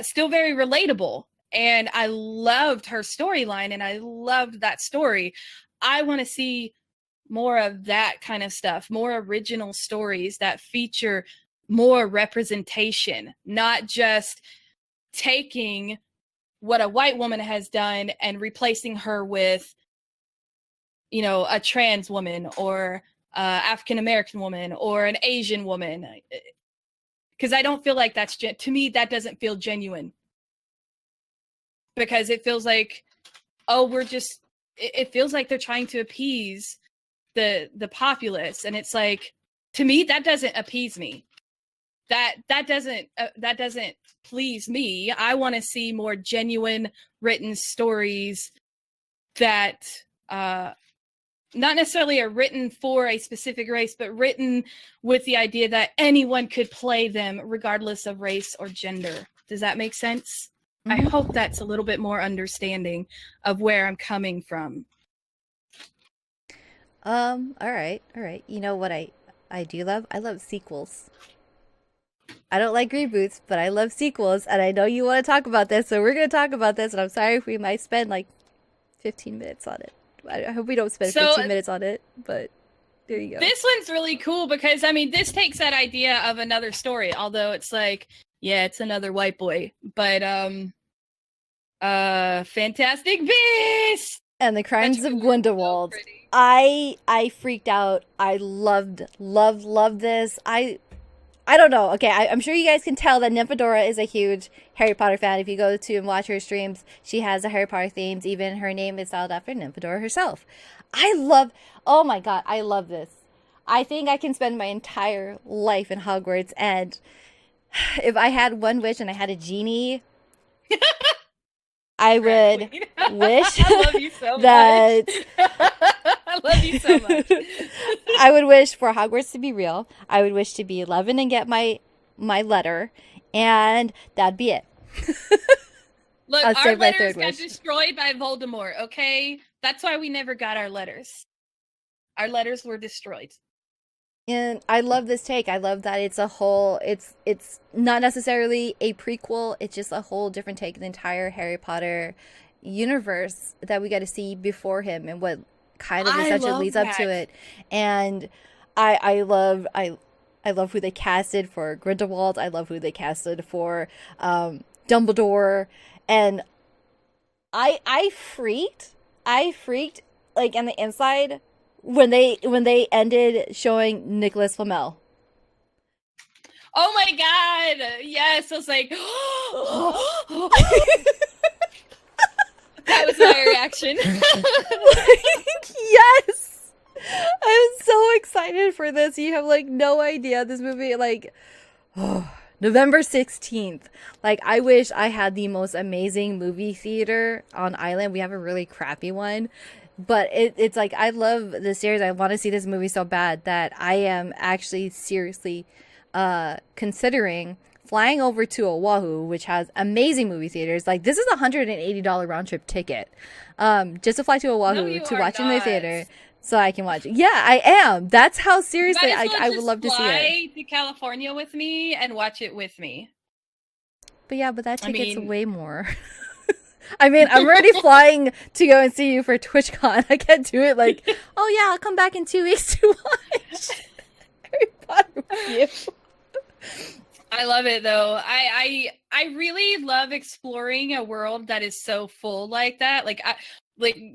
still very relatable. And I loved her storyline, and I loved that story. I want to see more of that kind of stuff, more original stories that feature more representation, not just taking what a white woman has done and replacing her with, you know, a trans woman or African American woman or an Asian woman. Because I don't feel like that's, to me, that doesn't feel genuine. Because it feels like, oh, it feels like they're trying to appease the populace. And it's like, to me, that doesn't appease me. That doesn't please me. I want to see more genuine written stories that not necessarily are written for a specific race, but written with the idea that anyone could play them regardless of race or gender. Does that make sense? Mm-hmm. I hope that's a little bit more understanding of where I'm coming from. All right. You know what I do love? I love sequels. I don't like reboots, but I love sequels, and I know you want to talk about this, so we're going to talk about this, and I'm sorry if we might spend like 15 minutes on it. I hope we don't spend 15 minutes on it, but there you go. This one's really cool because, I mean, this takes that idea of another story, although it's like, yeah, it's another white boy, but Fantastic Beasts! And the Crimes of Grindelwald. So I freaked out. I loved this. I don't know. Okay, I'm sure you guys can tell that Nymphadora is a huge Harry Potter fan. If you go to and watch her streams, she has the Harry Potter themes. Even her name is styled after Nymphadora herself. Oh my god, I love this. I think I can spend my entire life in Hogwarts, and if I had one wish and I had a genie, I would wish I love you so that much. I love you so much. I would wish for Hogwarts to be real. I would wish to be 11 and get my letter, and that'd be it. Look, our letters got destroyed by Voldemort, okay? That's why we never got our letters. Our letters were destroyed. And I love this take. I love that it's not necessarily a prequel. It's just a whole different take of the entire Harry Potter universe that we got to see before him and what kind of essentially leads up to it. And I love who they casted for Grindelwald. I love who they casted for Dumbledore. And I freaked like on the inside when they ended showing Nicholas Flamel Oh my god! Yes, I was like, that was my reaction. Like, yes, I'm so excited for this. You have like no idea. This movie, like, November 16th. Like, I wish I had the most amazing movie theater on island. We have a really crappy one. But it's like, I love this series. I want to see this movie so bad that I am actually seriously considering flying over to Oahu, which has amazing movie theaters. Like, this is a $180 round trip ticket, just to fly to No, Oahu you to are watch in the not. theater, so I can watch it. Yeah, I am. That's how You seriously might as well I would just love to see it. fly to California with me and watch it with me. But yeah, but that I ticket's mean, way more. I mean, I'm already flying to go and see you for TwitchCon. I can't do it like, oh yeah, I'll come back in 2 weeks to watch Harry Potter with you. I love it though. I really love exploring a world that is so full like that. Like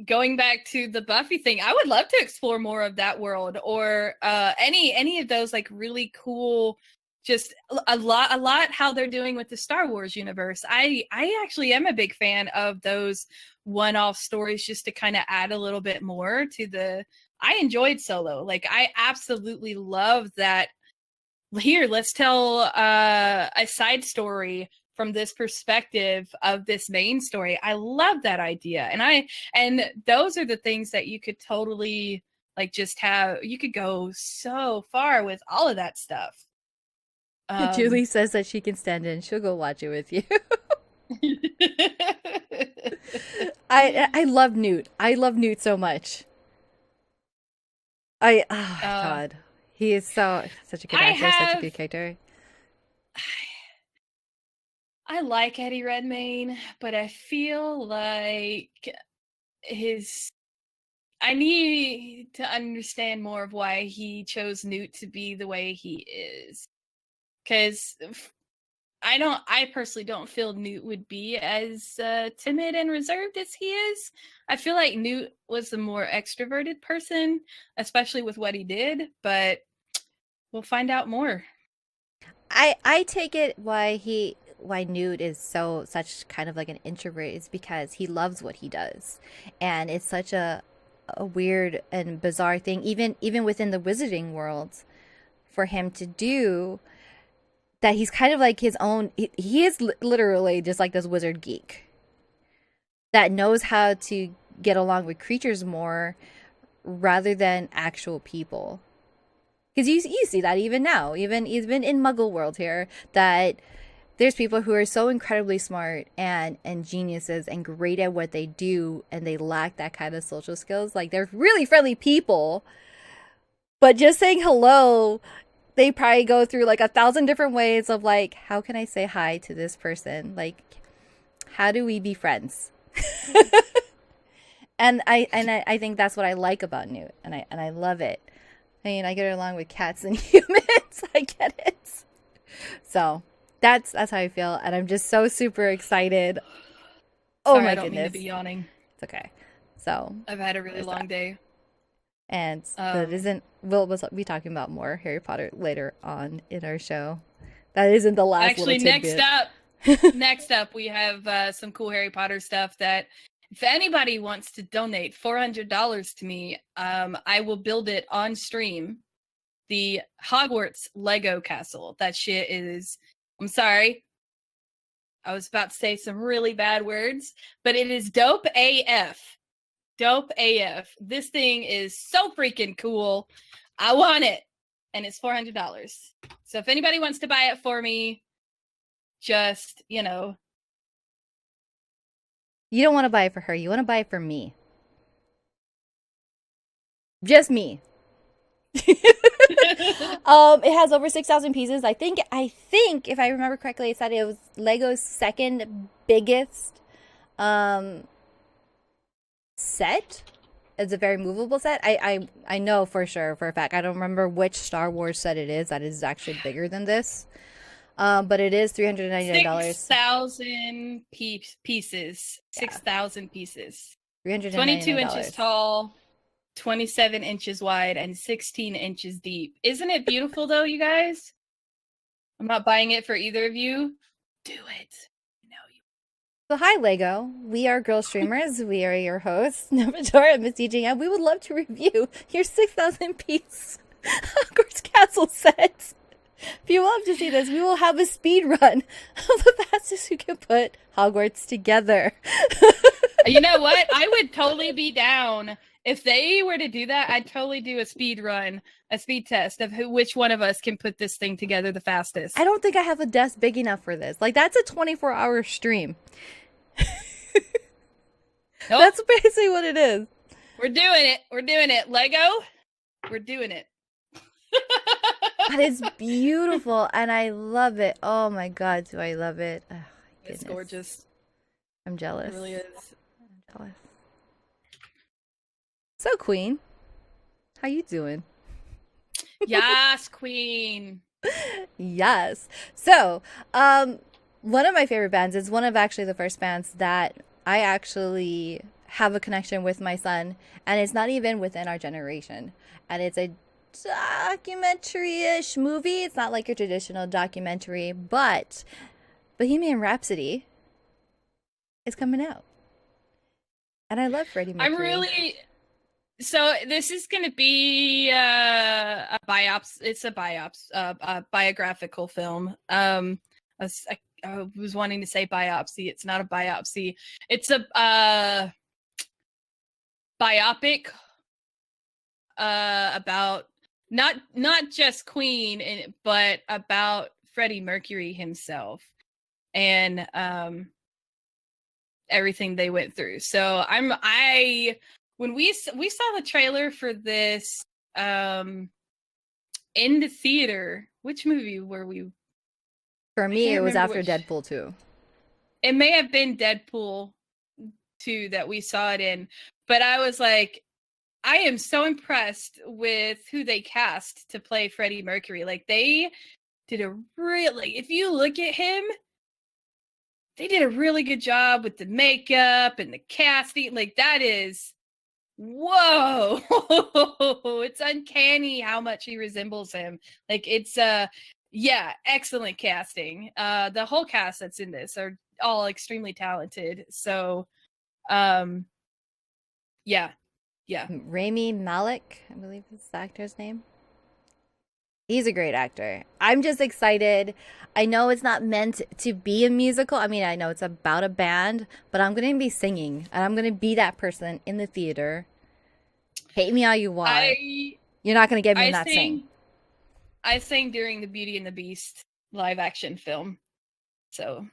going back to the Buffy thing, I would love to explore more of that world, or any of those like really cool, just a lot how they're doing with the Star Wars universe. I actually am a big fan of those one-off stories, just to kind of add a little bit more to the. I enjoyed Solo. Like, I absolutely love that. Here, let's tell a side story from this perspective of this main story. I love that idea. And those are the things that you could totally like just have. You could go so far with all of that stuff. Julie says that she can stand in. She'll go watch it with you. I love Newt. I love Newt so much. Oh God, he is such a good actor, such a good character. I like Eddie Redmayne, but I feel like I need to understand more of why he chose Newt to be the way he is. Because I personally don't feel Newt would be as timid and reserved as he is. I feel like Newt was a more extroverted person, especially with what he did, but we'll find out more. I take it why Newt is such kind of like an introvert is because he loves what he does, and it's such a weird and bizarre thing, even within the wizarding world, for him to do that. He's kind of like his own. He is literally just like this wizard geek that knows how to get along with creatures more rather than actual people. Because you see that even now, even in Muggle world here, that there's people who are so incredibly smart and geniuses and great at what they do, and they lack that kind of social skills. Like, they're really friendly people, but just saying hello, they probably go through like 1,000 different ways of like, how can I say hi to this person? Like, how do we be friends? and I think that's what I like about Newt, and I love it. I mean, I get along with cats and humans. I get it. So that's how I feel, and I'm just so super excited. Oh Sorry, my I don't goodness. mean to be yawning. It's okay. So I've had a really long day. And that isn't. We'll be talking about more Harry Potter later on in our show. That isn't the last. Actually, little tidbit. next up, we have some cool Harry Potter stuff that if anybody wants to donate $400 to me, I will build it on stream. The Hogwarts Lego castle. That shit is. I'm sorry. I was about to say some really bad words, but it is dope AF. Dope AF. This thing is so freaking cool. I want it. And it's $400. So if anybody wants to buy it for me, just, You don't want to buy it for her. You want to buy it for me. Just me. It has over 6,000 pieces. I think if I remember correctly, it said it was Lego's second biggest set. It's a very movable set. I know for sure, for a fact. I don't remember which Star Wars set it is that is actually bigger than this. But it is $399. 6,000 pieces. Yeah. 6,000 pieces. $399. 22 inches tall, 27 inches wide, and 16 inches deep. Isn't it beautiful though, you guys? I'm not buying it for either of you. Do it. No, you. So hi Lego, we are GirlStreamers. We are your hosts, Novatora and Miss DJ, and we would love to review your 6,000 piece Hogwarts Castle set. If you love to see this, we will have a speed run of the fastest who can put Hogwarts together. You know what? I would totally be down. If they were to do that, I'd totally do a speed run, a speed test of which one of us can put this thing together the fastest. I don't think I have a desk big enough for this. Like, that's a 24-hour stream. Nope. That's basically what it is. We're doing it. We're doing it. Lego, we're doing it. But it's beautiful, and I love it. Oh my God, do I love it. Oh, It's gorgeous. I'm jealous. It really is. I'm jealous. So, Queen, how you doing? Yes, Queen. Yes. So, one of my favorite bands is one of actually the first bands that I actually have a connection with my son, and it's not even within our generation. And it's a documentary-ish movie. It's not like a traditional documentary, but Bohemian Rhapsody is coming out. And I love Freddie Mercury. So this is going to be a biographical film. I was wanting to say biopsy. It's not a biopsy. It's a biopic about not just Queen, but about Freddie Mercury himself and everything they went through. So when we saw the trailer for this in the theater, which movie were we? For me, it was after Deadpool 2. It may have been Deadpool 2 that we saw it in, but I was like, I am so impressed with who they cast to play Freddie Mercury. Like, they did if you look at him, they did a really good job with the makeup and the casting. Like, that is, whoa, it's uncanny how much he resembles him. Like, it's, excellent casting. The whole cast that's in this are all extremely talented. So, yeah. Rami Malek, I believe is the actor's name. He's a great actor. I'm just excited. I know it's not meant to be a musical. I mean, I know it's about a band, but I'm going to be singing, and I'm going to be that person in the theater. Hate me all you want. You're not going to get me not sing. I sang during the Beauty and the Beast live action film. So,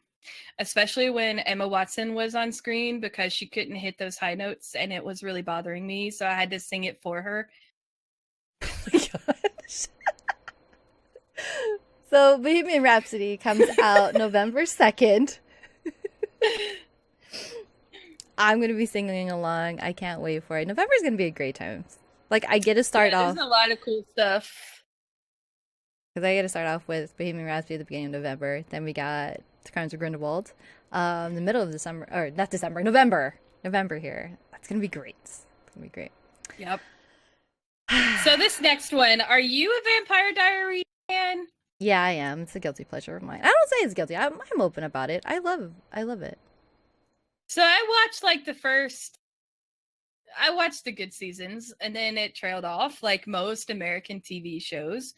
especially when Emma Watson was on screen, because she couldn't hit those high notes and it was really bothering me. So I had to sing it for her. Oh my gosh. So Bohemian Rhapsody comes out November 2nd. I'm going to be singing along. I can't wait for it. November's going to be a great time. Like, I get to start off. There's a lot of cool stuff. Because I get to start off with Bohemian Rhapsody at the beginning of November. Then we got The Crimes of Grindelwald. The middle of December, or not December, November here. That's going to be great. It's going to be great. Yep. So this next one, are you a Vampire Diaries fan? Yeah, I am. It's a guilty pleasure of mine. I don't say it's guilty. I'm open about it. I love it. So I watched the good seasons, and then it trailed off like most American TV shows.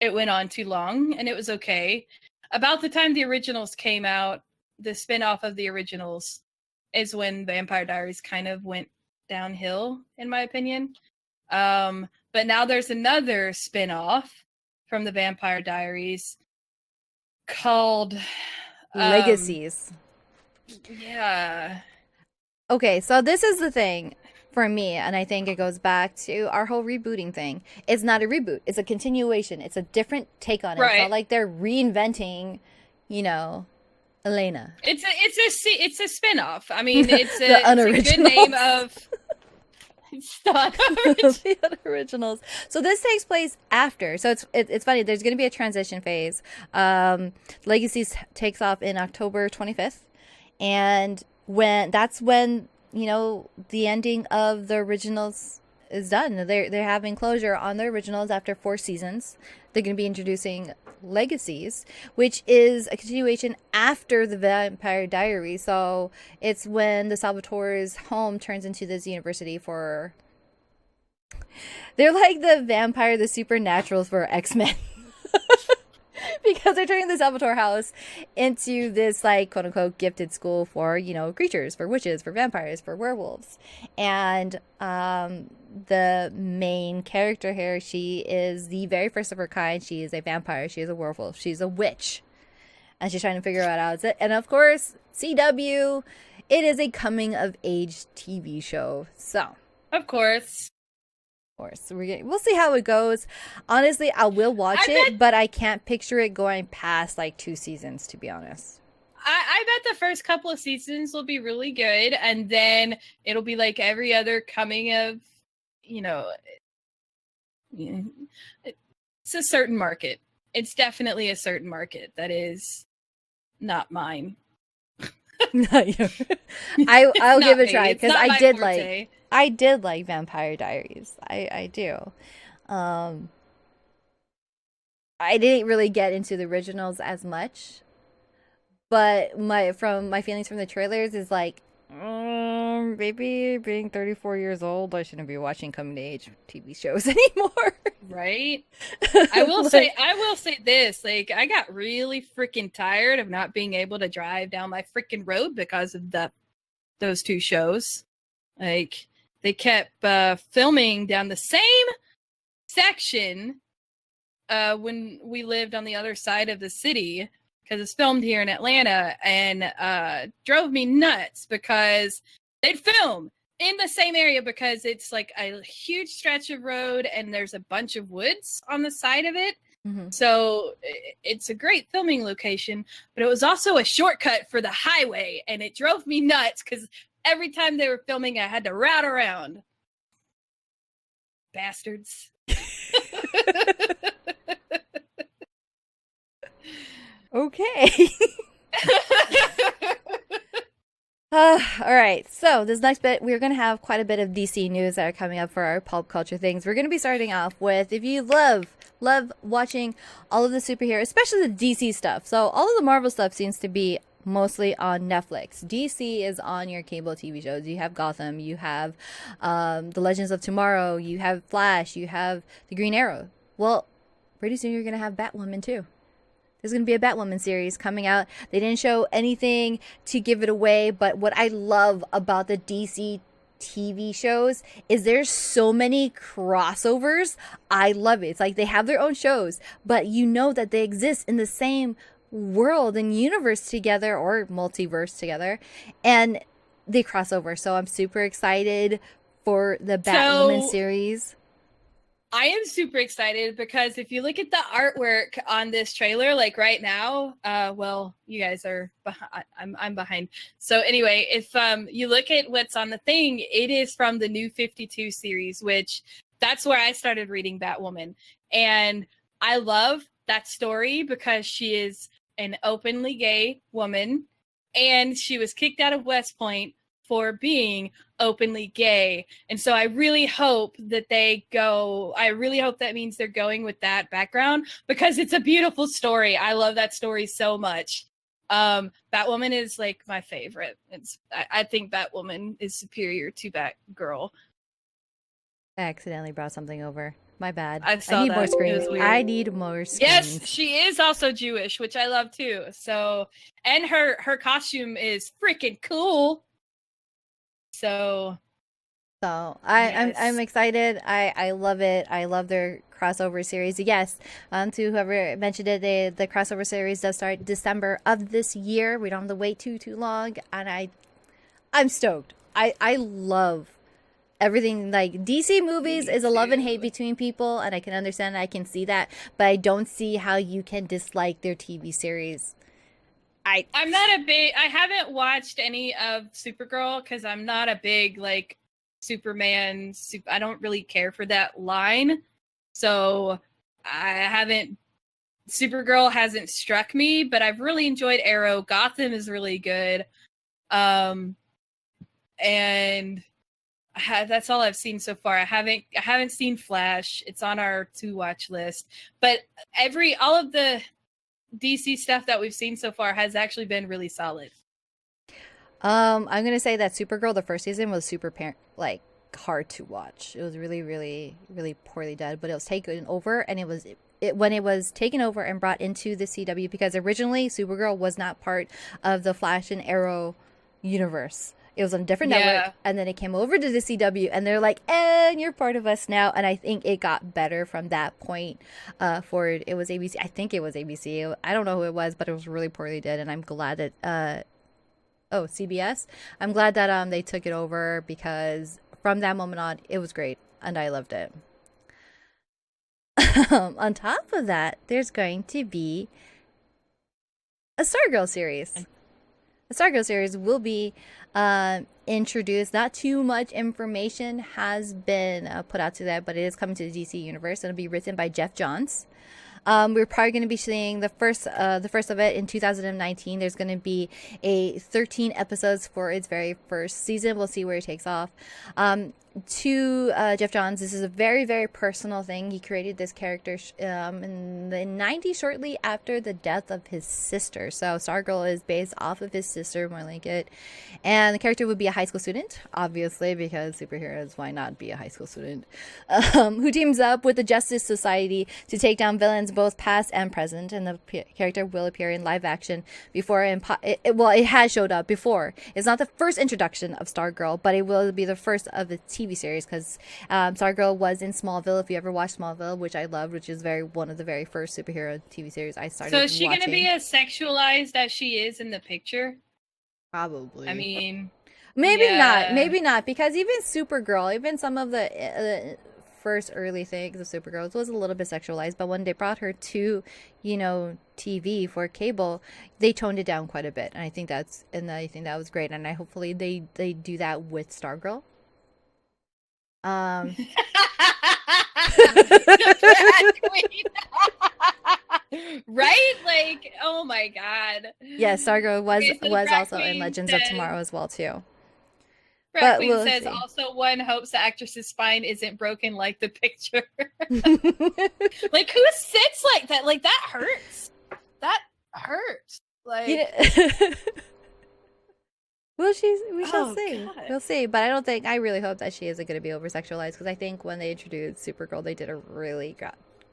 It went on too long, and it was okay. About the time the originals came out, the spinoff of the originals is when Vampire Diaries kind of went downhill, in my opinion. But now there's another spinoff from the Vampire Diaries called Legacies. Yeah. Okay, so this is the thing for me, and I think it goes back to our whole rebooting thing. It's not a reboot. It's a continuation. It's a different take on it. Right. It's not like they're reinventing, Elena. It's a spin-off. I mean, it's The a good name of the unoriginals. So this takes place after. So it's funny. There's going to be a transition phase. Legacies takes off in October 25th, and when the ending of the originals is done. They're having closure on the originals after 4 seasons. They're going to be introducing Legacies, which is a continuation after the Vampire Diaries. So it's when the Salvatore's home turns into this university for. They're like the vampire, the supernaturals for X-Men. Because they're turning the Salvatore house into this, like, quote unquote gifted school for, creatures, for witches, for vampires, for werewolves. And the main character here, she is the very first of her kind. She is a vampire, she is a werewolf, she's a witch, and she's trying to figure out how it's it. And of course, CW, it is a coming of age TV show. So of course, we'll see how it goes. Honestly, I will watch it, but I can't picture it going past like 2 seasons, to be honest. I bet the first couple of seasons will be really good, and then it'll be like every other coming of, it's a certain market. It's definitely a certain market that is not mine. I'll give it a try, because I did like Vampire Diaries. I do. I didn't really get into the originals as much, but my feelings from the trailers is like, maybe being 34 years old, I shouldn't be watching coming to age TV shows anymore. Right? I will say this, like, I got really freaking tired of not being able to drive down my freaking road because of those 2 shows. Like, they kept filming down the same section when we lived on the other side of the city, because it's filmed here in Atlanta, and drove me nuts because they'd film in the same area because it's like a huge stretch of road and there's a bunch of woods on the side of it. Mm-hmm. So it's a great filming location, but it was also a shortcut for the highway, and it drove me nuts because every time they were filming, I had to route around. Bastards. Okay. All right. So this next bit, we're going to have quite a bit of DC news that are coming up for our pulp culture things. We're going to be starting off with, if you love watching all of the superheroes, especially the DC stuff. So all of the Marvel stuff seems to be mostly on Netflix. DC is on your cable TV shows. You have Gotham, you have The Legends of Tomorrow, you have Flash, you have the Green Arrow. Well, pretty soon you're going to have Batwoman too. There's going to be a Batwoman series coming out. They didn't show anything to give it away, but what I love about the DC TV shows is there's so many crossovers. I love it. It's like they have their own shows, but you know that they exist in the same world and universe together, or multiverse together, and they cross over. So I'm super excited for the Batwoman series. I am super excited because if you look at the artwork on this trailer, like right now, well, you guys are behind, I'm behind. So anyway, if you look at what's on the thing, it is from the New 52 series, which that's where I started reading Batwoman. And I love that story because she is an openly gay woman, and she was kicked out of West Point for being openly gay. And so I really hope that that means they're going with that background, because it's a beautiful story. I love that story so much. Batwoman is like my favorite. I think Batwoman is superior to Batgirl. I accidentally brought something over. My bad. I need more screens. I need more screens. Yes, she is also Jewish, which I love too. So, and her costume is freaking cool. So yes. I'm excited. I love it. I love their crossover series. Yes, to whoever mentioned it, the crossover series does start December of this year. We don't have to wait too long, and I'm stoked. I love everything. Like, DC movies is a love and hate between people, and I can understand, I can see that, but I don't see how you can dislike their TV series. I haven't watched any of Supergirl because I'm not a big like Superman. I don't really care for that line, so Supergirl hasn't struck me, but I've really enjoyed Arrow. Gotham is really good, and That's all I've seen so far. I haven't seen Flash. It's on our to watch list. But all of the DC stuff that we've seen so far has actually been really solid. I'm gonna say that Supergirl, the first season, was hard to watch. It was really, really, really poorly done, but it was taken over, and when it was taken over and brought into the CW, because originally Supergirl was not part of the Flash and Arrow universe. It was on a different network, and then it came over to the CW, and they're like, and you're part of us now. And I think it got better from that point forward. It was ABC. I think it was ABC. I don't know who it was, but it was really poorly done, and I'm glad that CBS. I'm glad that they took it over, because from that moment on, it was great, and I loved it. On top of that, there's going to be a Stargirl series. The Stargirl series will be introduced. Not too much information has been put out to that, but it is coming to the DC universe. It'll be written by Jeff Johns. We're probably going to be seeing the first of it in 2019. There's going to be 13 episodes for its very first season. We'll see where it takes off. To Jeff Johns, this is a very, very personal thing. He created this character in the 90s, shortly after the death of his sister. So Stargirl is based off of his sister, more like it. And the character would be a high school student, obviously, because superheroes, why not be a high school student? Who teams up with the Justice Society to take down villains both past and present. And the character will appear in live action before. It has showed up before. It's not the first introduction of Stargirl, but it will be the first of the TV series, because Stargirl was in Smallville. If you ever watched Smallville, which I loved, which is one of the very first superhero TV series I started watching. So is she going to be as sexualized as she is in the picture? Probably. I mean, maybe not, because even Supergirl, even some of the first early things of Supergirl was a little bit sexualized, but when they brought her to, TV for cable, they toned it down quite a bit, and I think that was great, and hopefully they do that with Stargirl. Right? Like, oh my god. Yeah, Stargirl was also in Legends of Tomorrow as well too. Brad Queen says also one hopes the actress's spine isn't broken like the picture. Like, who sits like that? Like, that hurts. That hurts. Like, we shall see. God. We'll see. But I really hope that she isn't going to be over sexualized, because I think when they introduced Supergirl, they did a really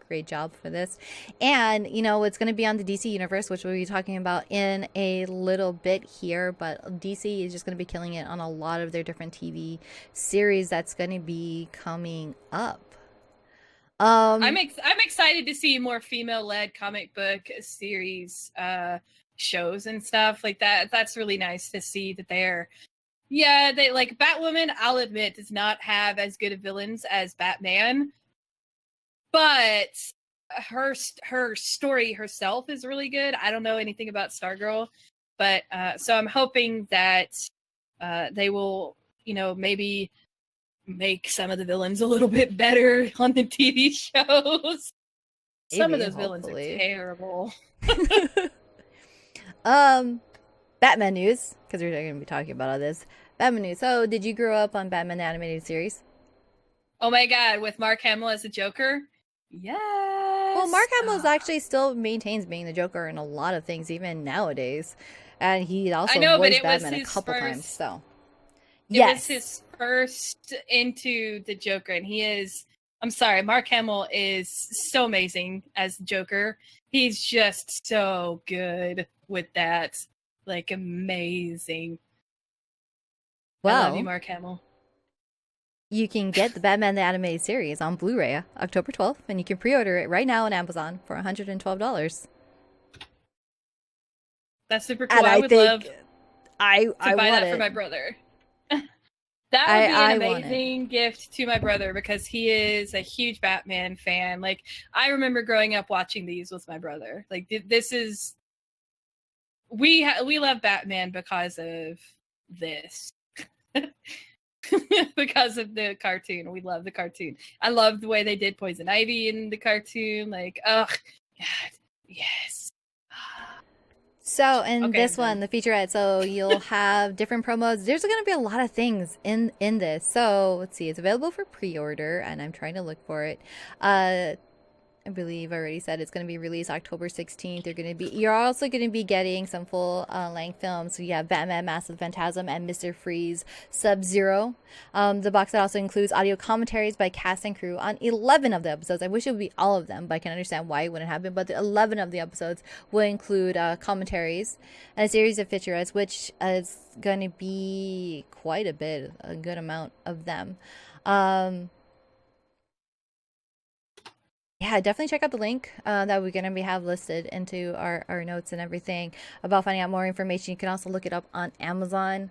great job for this. And, it's going to be on the DC universe, which we'll be talking about in a little bit here. But DC is just going to be killing it on a lot of their different TV series that's going to be coming up. I'm excited to see more female-led comic book series shows and stuff like that. That's really nice to see that they like Batwoman, I'll admit, does not have as good of villains as Batman, but her story herself is really good. I don't know anything about Stargirl, but so I'm hoping that they will, maybe make some of the villains a little bit better on the TV shows. Some of those villains are terrible. Batman news, because we're going to be talking about all this. Batman news. So, did you grow up on Batman the animated series? Oh my god, with Mark Hamill as the Joker? Yes. Well, Mark Hamill actually still maintains being the Joker in a lot of things, even nowadays. And he also voiced Batman a couple times, so. It was his first into the Joker, and I'm sorry, Mark Hamill is so amazing as Joker. He's just so good with that. Like, amazing. Well, I love you, Mark Hamill. You can get the Batman the Animated Series on Blu-ray October 12th, and you can pre-order it right now on Amazon for $112. That's super cool. I would love to buy that for my brother. That would be an amazing gift to my brother, because he is a huge Batman fan. Like, I remember growing up watching these with my brother. Like, this is... We love Batman because of this. Because of the cartoon. We love the cartoon. I love the way they did Poison Ivy in the cartoon. Like, oh, God, yes. So in Okay, this one, the featurette, so you'll have different promos. There's going to be a lot of things in this. So let's see, it's available for pre-order, and I'm trying to look for it. I believe I already said it's going to be released October 16th. You're also going to be getting some full length films. So you have Batman, Mask of the Phantasm, and Mr. Freeze, Sub-Zero. The box set also includes audio commentaries by cast and crew on 11 of the episodes. I wish it would be all of them, but I can understand why it wouldn't happen. But the 11 of the episodes will include commentaries and a series of featurettes, which is going to be quite a good amount of them. Yeah, definitely check out the link that we're going to have listed into our notes and everything about finding out more information. You can also look it up on Amazon.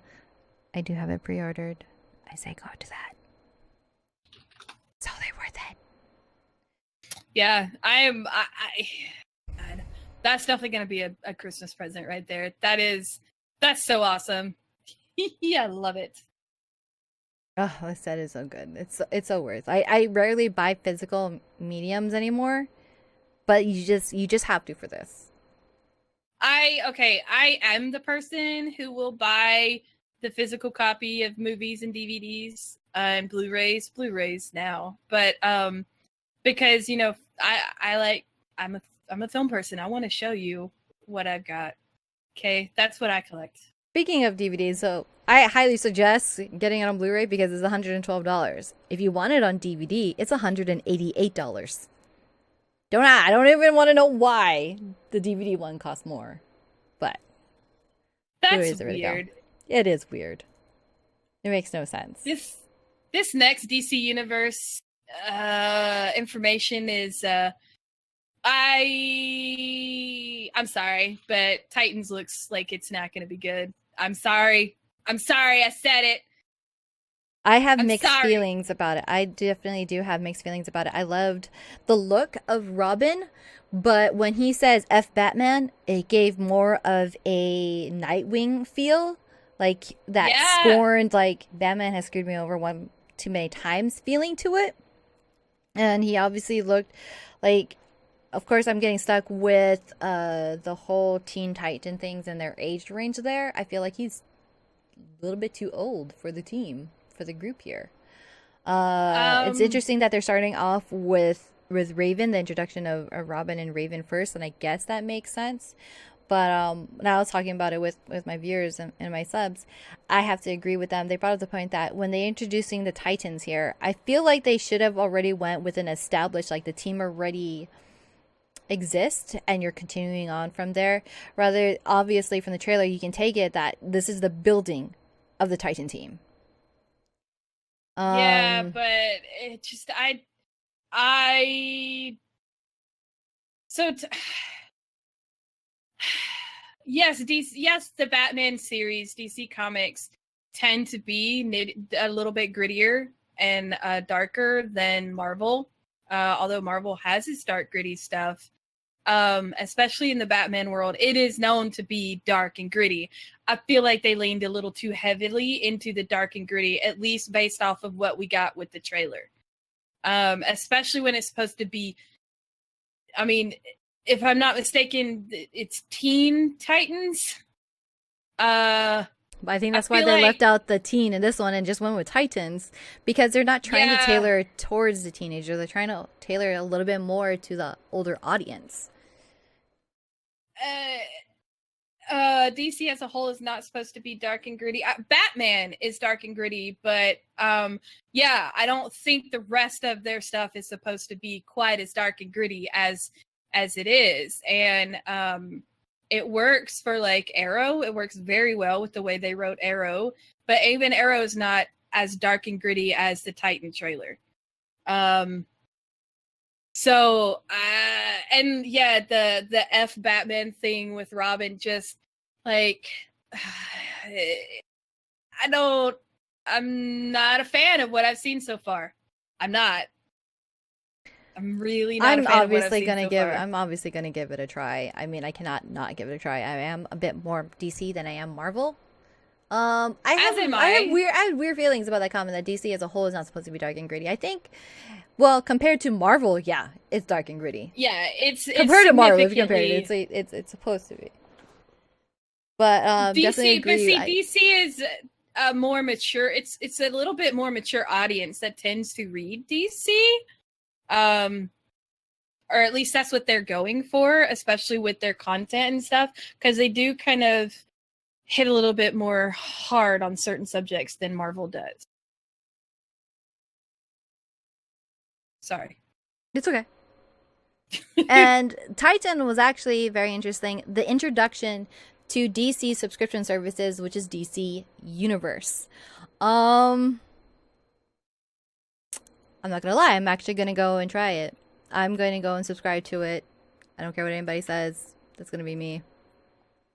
I do have it pre-ordered. I say go to that. So they're worth it. Yeah, God, that's definitely going to be a Christmas present right there. That's so awesome. Yeah, I love it. Oh, this set is so good. It's so worth. I rarely buy physical mediums anymore, but you just have to for this. I am the person who will buy the physical copy of movies and DVDs and Blu-rays now. But because I'm a film person. I want to show you what I've got. Okay, that's what I collect. Speaking of DVDs, so I highly suggest getting it on Blu-ray because it's $112. If you want it on DVD, it's $188. I don't even want to know why the DVD one costs more, but that's weird. It is weird. It makes no sense. This next DC Universe information is I'm sorry, but Titans looks like it's not going to be good. I'm sorry, I said it. I have mixed feelings about it. I definitely do have mixed feelings about it. I loved the look of Robin, but when he says F Batman, it gave more of a Nightwing feel. Like that scorned, like Batman has screwed me over one too many times feeling to it. And he obviously looked like, of course, I'm getting stuck with the whole Teen Titan things and their age range there. I feel like he's a little bit too old for the team, for the group here. It's interesting that they're starting off with Raven, the introduction of Robin and Raven first, and I guess that makes sense. But when I was talking about it with my viewers and my subs, I have to agree with them. They brought up the point that when they're introducing the Titans here, I feel like they should have already went with an established, like the team already exist and you're continuing on from there. Rather, obviously from the trailer you can take it that this is the building of the Titan team. Yeah, but it just yes, the Batman series, DC Comics tend to be a little bit grittier and darker than Marvel. Although Marvel has its dark, gritty stuff. Especially in the Batman world, it is known to be dark and gritty. I feel like they leaned a little too heavily into the dark and gritty, at least based off of what we got with the trailer. Especially when it's supposed to be, I mean, if I'm not mistaken, it's Teen Titans. But I think that's why they left out the teen in this one and just went with Titans, because they're not trying to tailor towards the teenager. They're trying to tailor a little bit more to the older audience. DC as a whole is not supposed to be dark and gritty. Batman is dark and gritty, but I don't think the rest of their stuff is supposed to be quite as dark and gritty as it is. And it works for like Arrow. It works very well with the way they wrote Arrow, but even Arrow is not as dark and gritty as the Titan trailer. The F Batman thing with Robin, just like, I'm not a fan of what I've seen so far. I'm really not. I'm obviously gonna give it a try. I mean, I cannot not give it a try. I am a bit more DC than I am Marvel. I have weird feelings about that comment that DC as a whole is not supposed to be dark and gritty. I think, well, compared to Marvel, yeah, it's dark and gritty. Yeah, it's compared to Marvel. If you compare it, it's supposed to be. But definitely DC, but agree. see, DC is a more mature. It's a little bit more mature audience that tends to read DC. Or at least that's what they're going for, especially with their content and stuff, because they do kind of hit a little bit more hard on certain subjects than Marvel does. Sorry. It's okay. And Titan was actually very interesting. The introduction to DC subscription services, which is DC Universe. I'm not gonna lie, I'm actually gonna go and try it. I'm going to go and subscribe to it. I don't care what anybody says. That's gonna be me.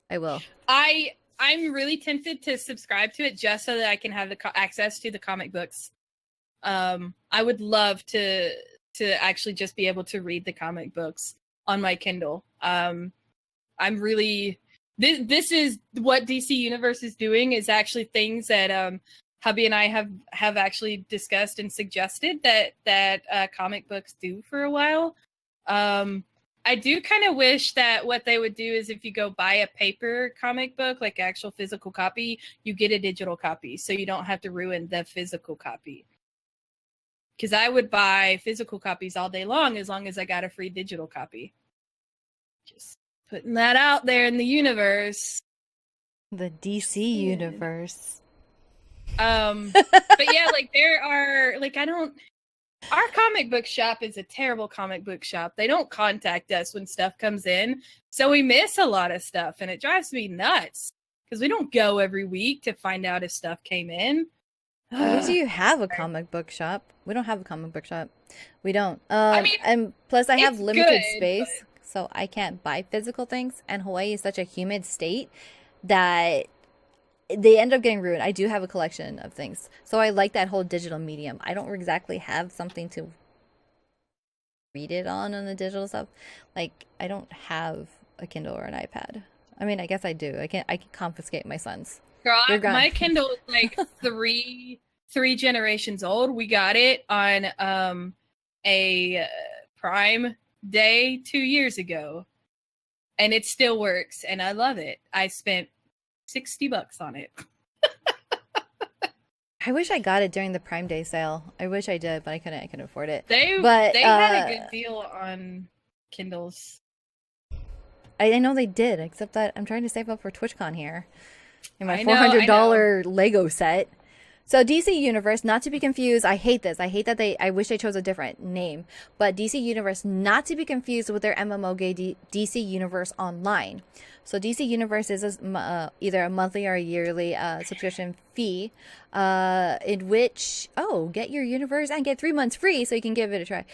I will. I'm really tempted to subscribe to it just so that I can have the access to the comic books. I would love to actually just be able to read the comic books on my Kindle. I'm really this is what DC Universe is doing, is actually things that hubby and I have actually discussed and suggested that comic books do for a while. I do kind of wish that what they would do is if you go buy a paper comic book, like actual physical copy, you get a digital copy so you don't have to ruin the physical copy. Because I would buy physical copies all day long as I got a free digital copy. Just putting that out there in the universe. The DC universe. But yeah, like there are, like, our comic book shop is a terrible comic book shop. They don't contact us when stuff comes in, so we miss a lot of stuff, and it drives me nuts because we don't go every week to find out if stuff came in. At least you have a comic book shop. We don't have a comic book shop. We don't. I mean, and plus I have limited good, space, so I can't buy physical things. And Hawaii is such a humid state that they end up getting ruined. I do have a collection of things, so I like that whole digital medium. I don't exactly have something to read it on the digital stuff. Like, I don't have a Kindle or an iPad. I mean, I guess I do. I can confiscate my son's. Girl, my Kindle is like three generations old. We got it on a Prime Day 2 years ago, and it still works, and I love it. I spent $60 on it. I wish I got it during the Prime Day sale. I wish I did, but I couldn't afford it. They had a good deal on Kindles. I know they did, except that I'm trying to save up for TwitchCon here. And my $400 Lego set. So DC Universe, not to be confused. I hate this. I hate that I wish they chose a different name. But DC Universe, not to be confused with their MMO game DC Universe Online. So DC Universe is either a monthly or a yearly subscription fee, in which, get your universe and get 3 months free, so you can give it a try.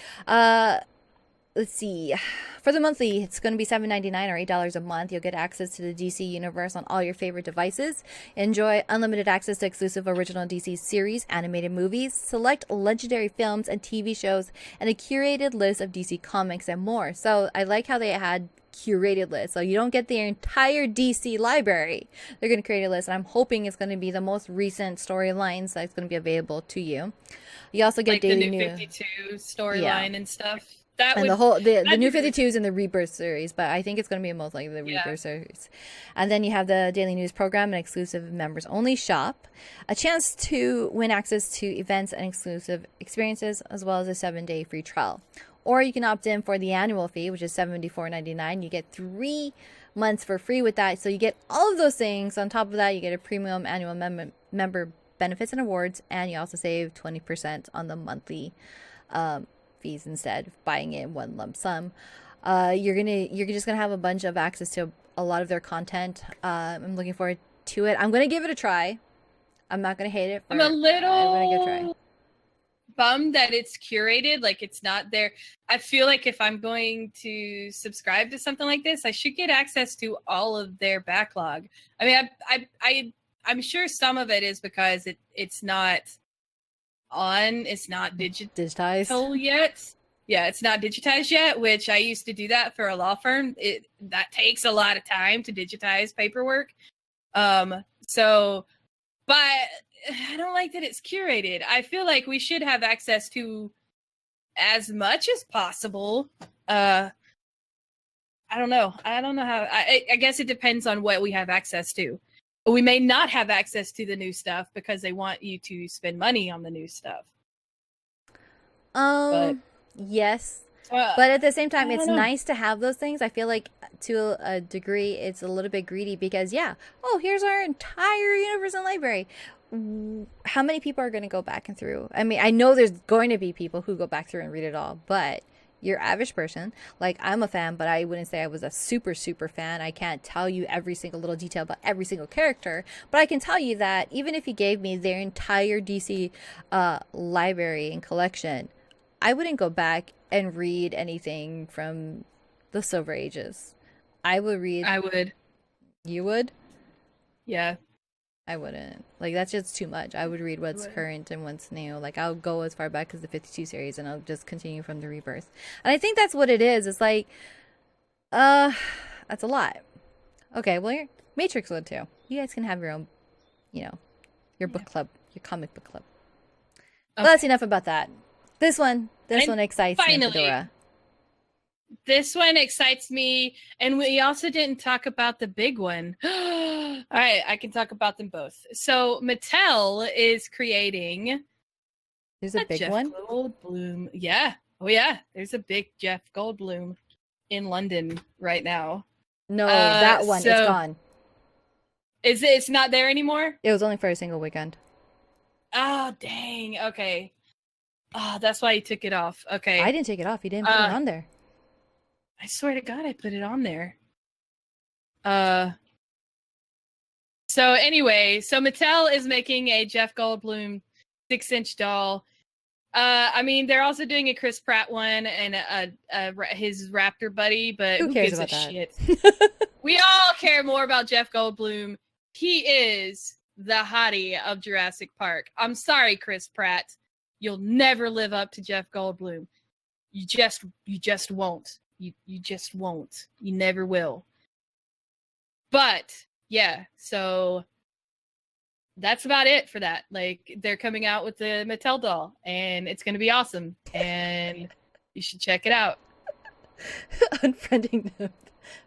Let's see. For the monthly, it's going to be $7.99 or $8 a month. You'll get access to the DC Universe on all your favorite devices. Enjoy unlimited access to exclusive original DC series, animated movies, select legendary films and TV shows, and a curated list of DC comics and more. So I like how they had curated lists. So you don't get the entire DC library. They're going to create a list, and I'm hoping it's going to be the most recent storylines that's going to be available to you. You also get like daily the New 52 storyline and stuff. And the New 52s and the Rebirth series, but I think it's going to be most likely the Rebirth series. And then you have the daily news program, an exclusive members only shop, a chance to win access to events and exclusive experiences, as well as a 7-day free trial. Or you can opt in for the annual fee, which is $74.99. You get 3 months for free with that. So you get all of those things. On top of that, you get a premium annual member benefits and awards, and you also save 20% on the monthly fees instead of buying it in one lump sum. You're just gonna have a bunch of access to a lot of their content. I'm looking forward to it. I'm gonna give it a try. I'm not gonna hate it. I'm a little bummed that it's curated, like it's not there. I feel like if I'm going to subscribe to something like this, I should get access to all of their backlog. I mean, I'm sure some of it is because it's not digitized yet. Yeah, it's not digitized yet, which I used to do that for a law firm. That takes a lot of time to digitize paperwork. But I don't like that it's curated. I feel like we should have access to as much as possible. I I don't know. I don't know how. I guess it depends on what we have access to. We may not have access to the new stuff because they want you to spend money on the new stuff. Yes. But at the same time, it's nice to have those things. I feel like to a degree, it's a little bit greedy because, here's our entire universe and library. How many people are going to go back and through? I mean, I know there's going to be people who go back through and read it all, but your average person, like I'm a fan, but I wouldn't say I was a super, super fan. I can't tell you every single little detail about every single character, but I can tell you that even if you gave me their entire DC library and collection, I wouldn't go back and read anything from the Silver Ages. I would. You would? Yeah. I wouldn't. Like, that's just too much. I would read what's current and what's new. Like, I'll go as far back as the 52 series and I'll just continue from the Rebirth. And I think that's what it is. It's like, that's a lot. Okay, well, your Matrix would too. You guys can have your own, your book club, your comic book club. Okay. Well, that's enough about that. This one excites me, Fedora. This one excites me, and we also didn't talk about the big one. All right, I can talk about them both. So Mattel is creating. There's a big Jeff one. Goldblum, yeah. Oh yeah, there's a big Jeff Goldblum in London right now. No, that one, it's gone. It's not there anymore? It was only for a single weekend. Oh dang. Okay. Oh, that's why he took it off. Okay. I didn't take it off. He didn't put it on there. I swear to God, I put it on there. So anyway, Mattel is making a Jeff Goldblum 6-inch doll. I mean, they're also doing a Chris Pratt one and his Raptor buddy, but who cares gives about a that? shit? We all care more about Jeff Goldblum. He is the hottie of Jurassic Park. I'm sorry, Chris Pratt. You'll never live up to Jeff Goldblum. You just won't. You just won't. You never will. But yeah, so that's about it for that. Like, they're coming out with the Mattel doll, and it's going to be awesome, and you should check it out. Unfriending them.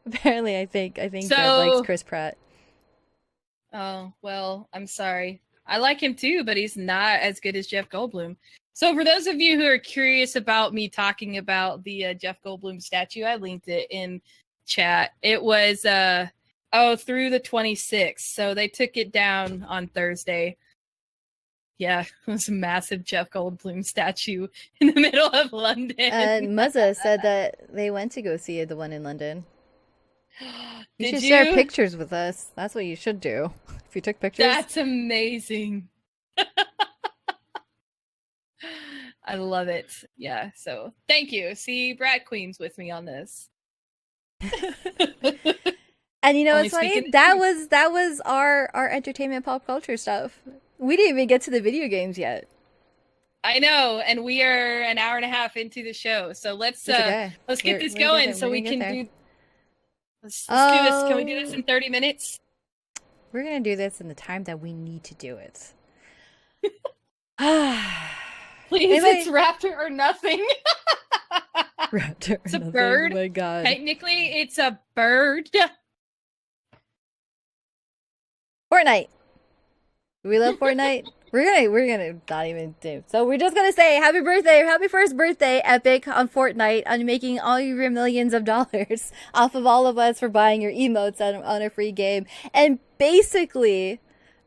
Apparently, I think Deb likes Chris Pratt. Oh, well, I'm sorry. I like him too, but he's not as good as Jeff Goldblum. So for those of you who are curious about me talking about the Jeff Goldblum statue, I linked it in chat. It was through the 26th. So they took it down on Thursday. Yeah, it was a massive Jeff Goldblum statue in the middle of London. And Muzza said that they went to go see the one in London. You should share pictures with us. That's what you should do. If you took pictures. That's amazing. I love it. Yeah, so thank you. See, Brat Queen's with me on this. And you know what's funny? That was our entertainment pop culture stuff. We didn't even get to the video games yet. I know, and we are an hour and a half into the show. So let's get this going so we can do Let's do this. Can we do this in 30 minutes? We're going to do this in the time that we need to do it. Please, it's Raptor or nothing. Raptor it's a bird. Oh my God. Technically, it's a bird. Fortnite. We love Fortnite. We're gonna not even do. So we're just gonna say happy birthday, happy first birthday, Epic, on Fortnite, on making all your millions of dollars off of all of us for buying your emotes on a free game. And basically,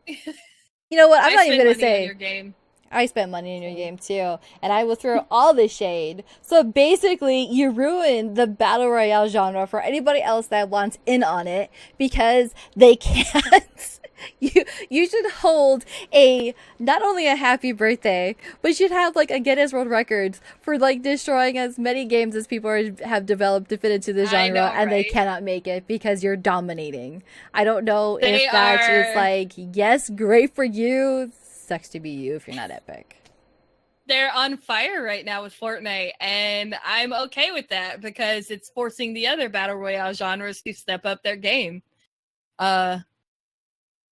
you know what? I'm not even gonna say. Your game. I spent money in your game too, and I will throw all the shade. So basically, you ruined the battle royale genre for anybody else that wants in on it because they can't. You should hold not only a happy birthday, but you should have like a Guinness World Records for like destroying as many games as people have developed to fit into the genre, and they cannot make it because you're dominating. I don't know if that is like, yes, great for you. Sucks to be you if you're not Epic. They're on fire right now with Fortnite, and I'm okay with that because it's forcing the other battle royale genres to step up their game.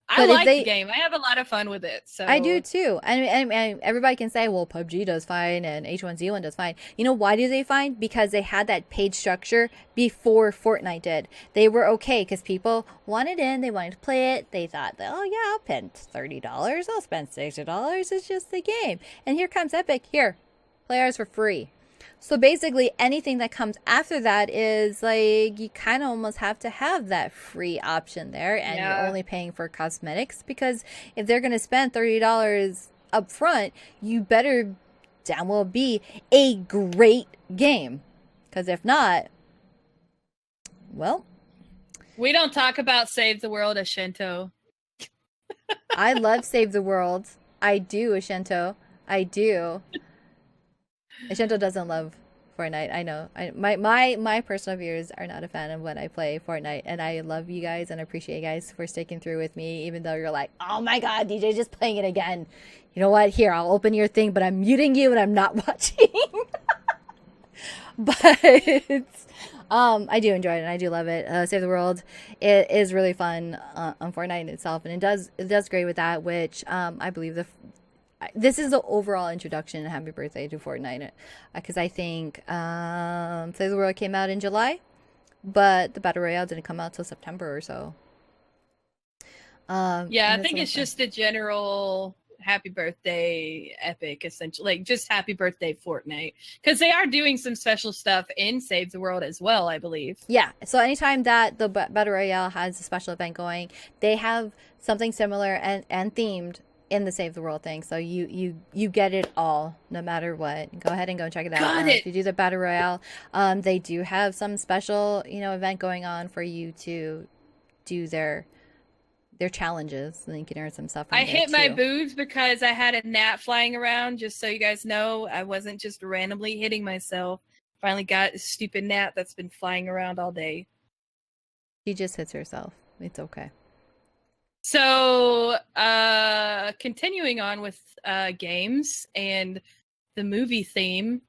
I But if like the they, game. I have a lot of fun with it. I do So too. And everybody can say, well, PUBG does fine and H1Z1 does fine. You know why do they fine? Because they had that page structure before Fortnite did. They were okay because people wanted in, they wanted to play it. They thought, oh yeah, I'll spend $30, I'll spend $60. It's just the game. And here comes Epic. Here, play ours for free. So basically, anything that comes after that is like you kind of almost have to have that free option there, and you're yeah. only paying for cosmetics because if they're going to spend $30 up front, you better damn well be a great game. Because if not, well, We don't talk about Save the World as Shinto. I love Save the World. I do, Ashento. I do. Ashento doesn't love Fortnite. I know. My personal viewers are not a fan of when I play Fortnite, and I love you guys and appreciate you guys for sticking through with me, even though you're like, oh my god, DJ's just playing it again. You know what? Here, I'll open your thing, but I'm muting you and I'm not watching. But I do enjoy it and I do love it. Save the World, it is really fun on Fortnite itself, and it does great with that, which I believe this is the overall introduction and happy birthday to Fortnite, because I think Save the World came out in July, but the Battle Royale didn't come out till September or so. Yeah, I think it's just a general happy birthday Epic, essentially, like just happy birthday Fortnite, because they are doing some special stuff in Save the World as well, I believe. Yeah, so anytime that the Battle Royale has a special event going, they have something similar and themed in the Save the World thing, so you get it all no matter what. Go ahead and go check it out. If you do the Battle Royale, they do have some special event going on for you to do their challenges, and you can earn some stuff. I hit my boobs because I had a gnat flying around, just so you guys know. I wasn't just randomly hitting myself. Finally got a stupid gnat that's been flying around all day. She just hits herself. It's okay. So, continuing on with games and the movie theme,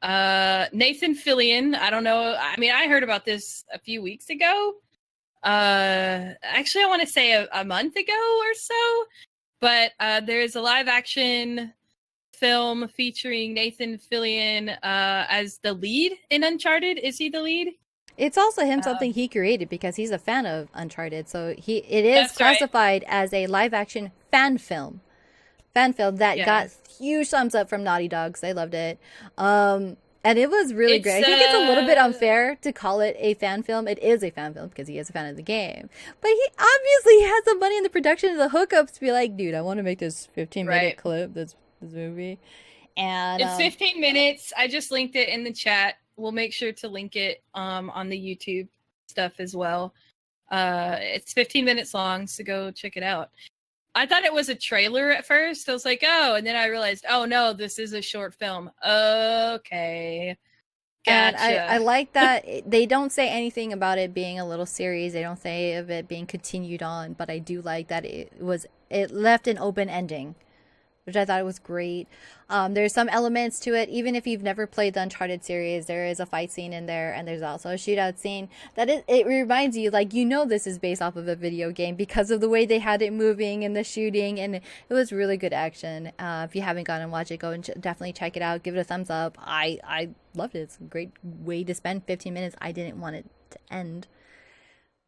Nathan Fillion, I don't know, I mean, I heard about this a few weeks ago. Actually, I want to say a month ago or so, but there's a live action film featuring Nathan Fillion as the lead in Uncharted. Is he the lead? It's also him something he created because he's a fan of Uncharted, so it is classified as a live action fan film that got huge thumbs up from Naughty Dogs. They loved it, and it was really great. I think it's a little bit unfair to call it a fan film. It is a fan film because he is a fan of the game, but he obviously has the money in the production and the hookups to be like, dude, I want to make this 15-minute clip, this movie, and it's 15 minutes. I just linked it in the chat. We'll make sure to link it on the YouTube stuff as well. It's 15 minutes long, so go check it out. I thought it was a trailer at first. I was like, oh, and then I realized, oh no, this is a short film. Okay. Gotcha. And I like that they don't say anything about it being a little series. They don't say of it being continued on, but I do like that it left an open ending, which I thought was great. There's some elements to it. Even if you've never played the Uncharted series, there is a fight scene in there, and there's also a shootout scene that it reminds you, like, this is based off of a video game because of the way they had it moving and the shooting, and it was really good action. If you haven't gone and watched it, go and definitely check it out. Give it a thumbs up. I loved it. It's a great way to spend 15 minutes. I didn't want it to end.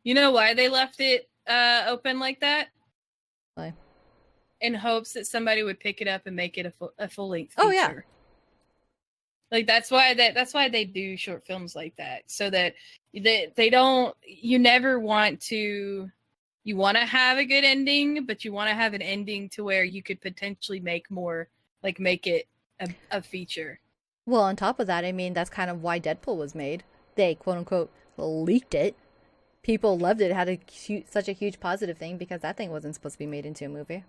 You know why they left it open like that? Why? In hopes that somebody would pick it up and make it a full length feature. Oh yeah, like that's why they do short films like that, so that they don't. You never want to. You want to have a good ending, but you want to have an ending to where you could potentially make more, like make it a feature. Well, on top of that, I mean, that's kind of why Deadpool was made. They quote unquote leaked it. People loved it. It had such a huge positive thing because that thing wasn't supposed to be made into a movie.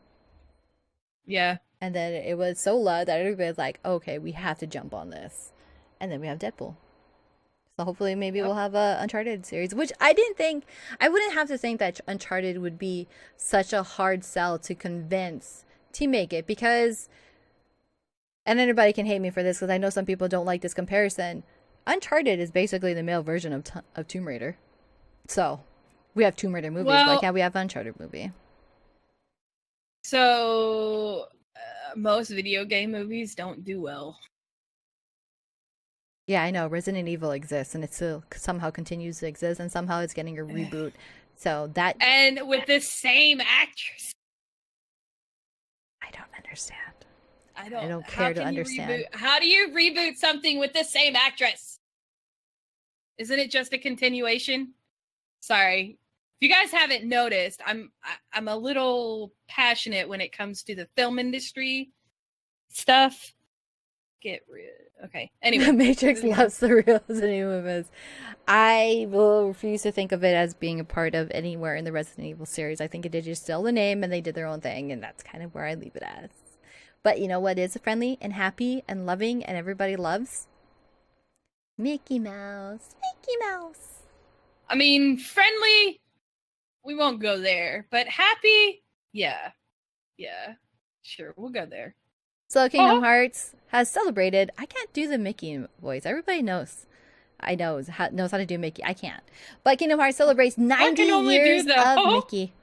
Yeah. And then it was so loud that everybody was like, okay, we have to jump on this. And then we have Deadpool. So hopefully maybe we'll have a Uncharted series, which I wouldn't have to think that Uncharted would be such a hard sell to convince to make it, because, and everybody can hate me for this because I know some people don't like this comparison, Uncharted is basically the male version of Tomb Raider. So we have Tomb Raider movies, why can't we have Uncharted movie? So most video game movies don't do well. Yeah, I know. Resident Evil exists, and it still somehow continues to exist, and somehow it's getting a reboot. So that And with the same actress. I don't understand. I don't care to understand. How do you reboot something with the same actress? Isn't it just a continuation? Sorry. If you guys haven't noticed, I'm a little passionate when it comes to the film industry stuff. Get rid. Okay. Anyway, The Matrix loves the real Resident Evil movies. I will refuse to think of it as being a part of anywhere in the Resident Evil series. I think it did just steal the name and they did their own thing, and that's kind of where I leave it as. But you know what is friendly and happy and loving and everybody loves? Mickey Mouse. Mickey Mouse. I mean, friendly, we won't go there. But happy, yeah. Yeah. Sure, we'll go there. So Kingdom Hearts has celebrated. I can't do the Mickey voice. Everybody knows. Knows how to do Mickey. I can't. But Kingdom Hearts celebrates 90 years of Mickey.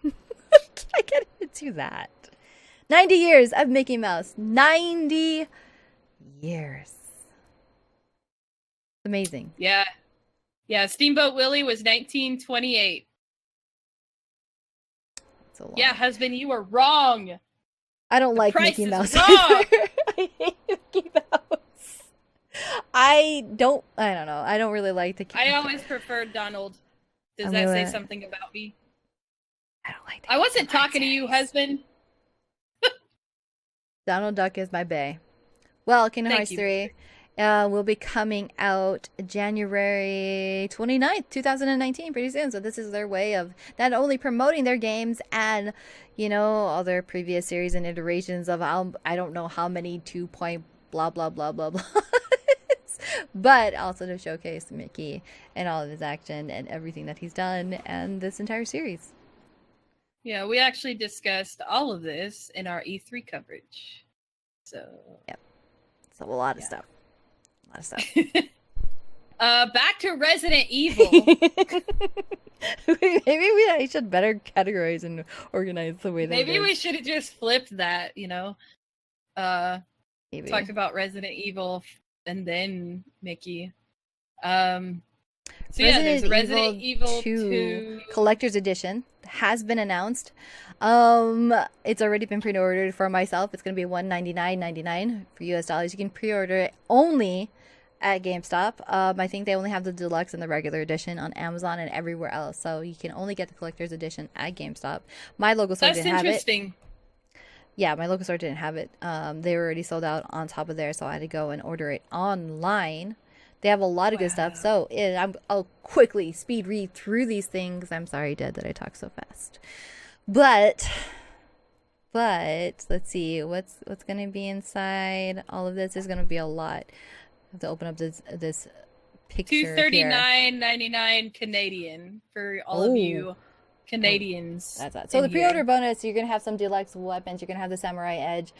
I can't even do that. 90 years of Mickey Mouse. 90 years. Amazing. Yeah. Yeah, Steamboat Willie was 1928. That's a lot. Yeah, husband, you were wrong. I don't like Mickey Mouse. I hate Mickey Mouse. I don't know. I don't really like the I always preferred Donald. Does that say something about me? I don't like I wasn't talking to you, husband. Donald Duck is my bae. Well, Kingdom Hearts 3 will be coming out January 29th, 2019, pretty soon. So this is their way of not only promoting their games and, you know, all their previous series and iterations of I don't know how many 2 point blah, blah, blah, blah, blah. But also to showcase Mickey and all of his action and everything that he's done and this entire series. Yeah, we actually discussed all of this in our E3 coverage. So, yep. So a lot of stuff. A lot of stuff. Back to Resident Evil. Maybe I should better categorize and organize the way that Maybe we should have just flipped that, you know. Maybe. Talked about Resident Evil and then Mickey. So there's Resident Evil 2 Collector's Edition has been announced. It's already been pre-ordered for myself. It's going to be $199.99 for US dollars. You can pre-order it only at GameStop. I think they only have the deluxe and the regular edition on Amazon and everywhere else. So you can only get the Collector's Edition at GameStop. My local store didn't have it. That's interesting. Yeah, my local store didn't have it. They were already sold out on top of there, so I had to go and order it online. They have a lot of good stuff. So I'll quickly speed read through these things. I'm sorry, Dad, that I talk so fast. But let's see what's going to be inside. All of this is going to be a lot. I have to open up this picture. $239.99 Canadian for all of you Canadians. That's that. So the pre-order bonus, you're gonna have some deluxe weapons. You're gonna have the Samurai Edge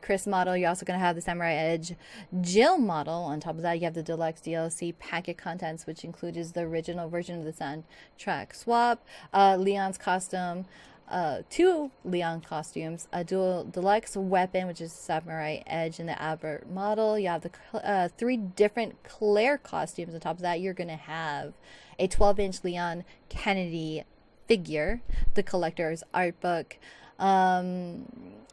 Chris model. You're also gonna have the Samurai Edge Jill model. On top of that, you have the deluxe DLC packet contents, which includes the original version of the soundtrack swap, Leon's costume, 2 Leon costumes, a dual deluxe weapon, which is Samurai Edge and the Albert model. You have the 3 different Claire costumes. On top of that, you're gonna have a 12-inch Leon Kennedy figure, the collector's art book, and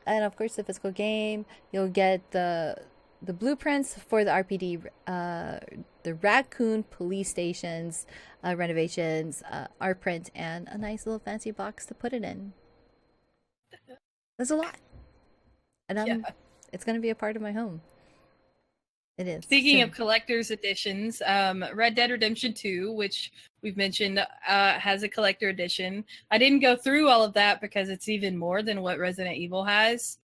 of course the physical game. You'll get the blueprints for the RPD, the Raccoon police stations renovations, art print, and a nice little fancy box to put it in. That's a lot, and it's going to be a part of my home. It is. Speaking of collector's editions, Red Dead Redemption 2, which we've mentioned, has a collector edition. I didn't go through all of that because it's even more than what Resident Evil has.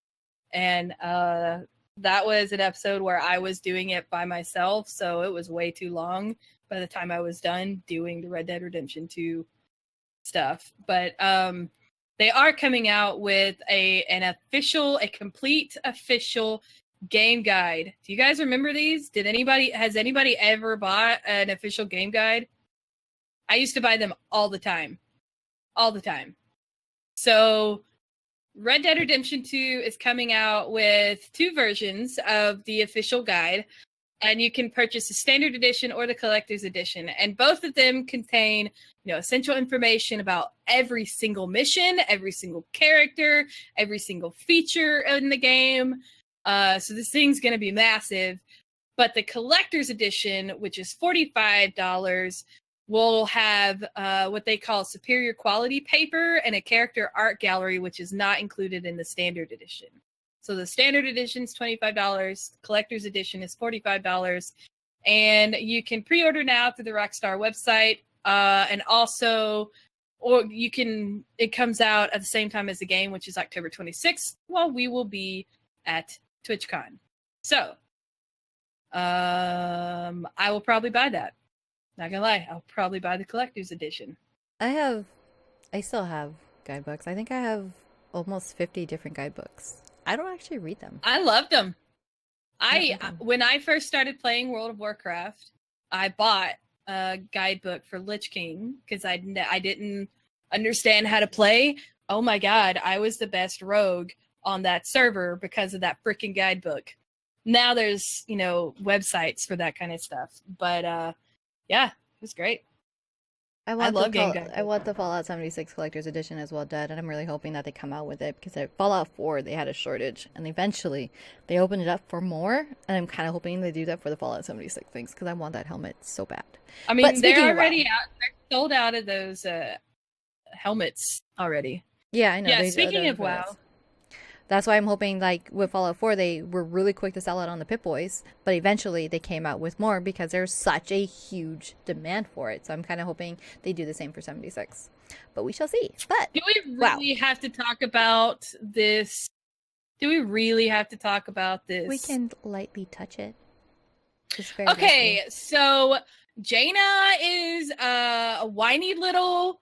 And that was an episode where I was doing it by myself, so it was way too long by the time I was done doing the Red Dead Redemption 2 stuff. But they are coming out with a complete official game guide. Do you guys remember these? Has anybody ever bought an official game guide? I used to buy them all the time. So Red Dead Redemption 2 is coming out with 2 versions of the official guide, and you can purchase the standard edition or the collector's edition. And both of them contain, essential information about every single mission, every single character, every single feature in the game. So this thing's going to be massive. But the collector's edition, which is $45, will have what they call superior quality paper and a character art gallery, which is not included in the standard edition. So the standard edition is $25, collector's edition is $45, and you can pre-order now through the Rockstar website, and also, it comes out at the same time as the game, which is October 26th, while we will be at TwitchCon. So, I will probably buy that. Not gonna lie, I'll probably buy the collector's edition. I still have guidebooks. I think I have almost 50 different guidebooks. I don't actually read them. I loved them. When I first started playing World of Warcraft, I bought a guidebook for Lich King because I didn't understand how to play. Oh my god, I was the best rogue on that server because of that freaking guidebook. Now there's, websites for that kind of stuff. But yeah, it was great. I love game guidebooks. I want the Fallout 76 Collector's Edition as well, Dad, and I'm really hoping that they come out with it because at Fallout 4 they had a shortage, and eventually they opened it up for more, and I'm kind of hoping they do that for the Fallout 76 things because I want that helmet so bad. I mean, they're already out. They're sold out of those helmets already. Yeah, I know. Yeah, speaking of WoW. That's why I'm hoping, like, with Fallout 4, they were really quick to sell out on the Pip-Boys, but eventually they came out with more because there's such a huge demand for it. So I'm kind of hoping they do the same for 76. But we shall see. But do we really have to talk about this? We can lightly touch it. Okay, so Jaina is a whiny little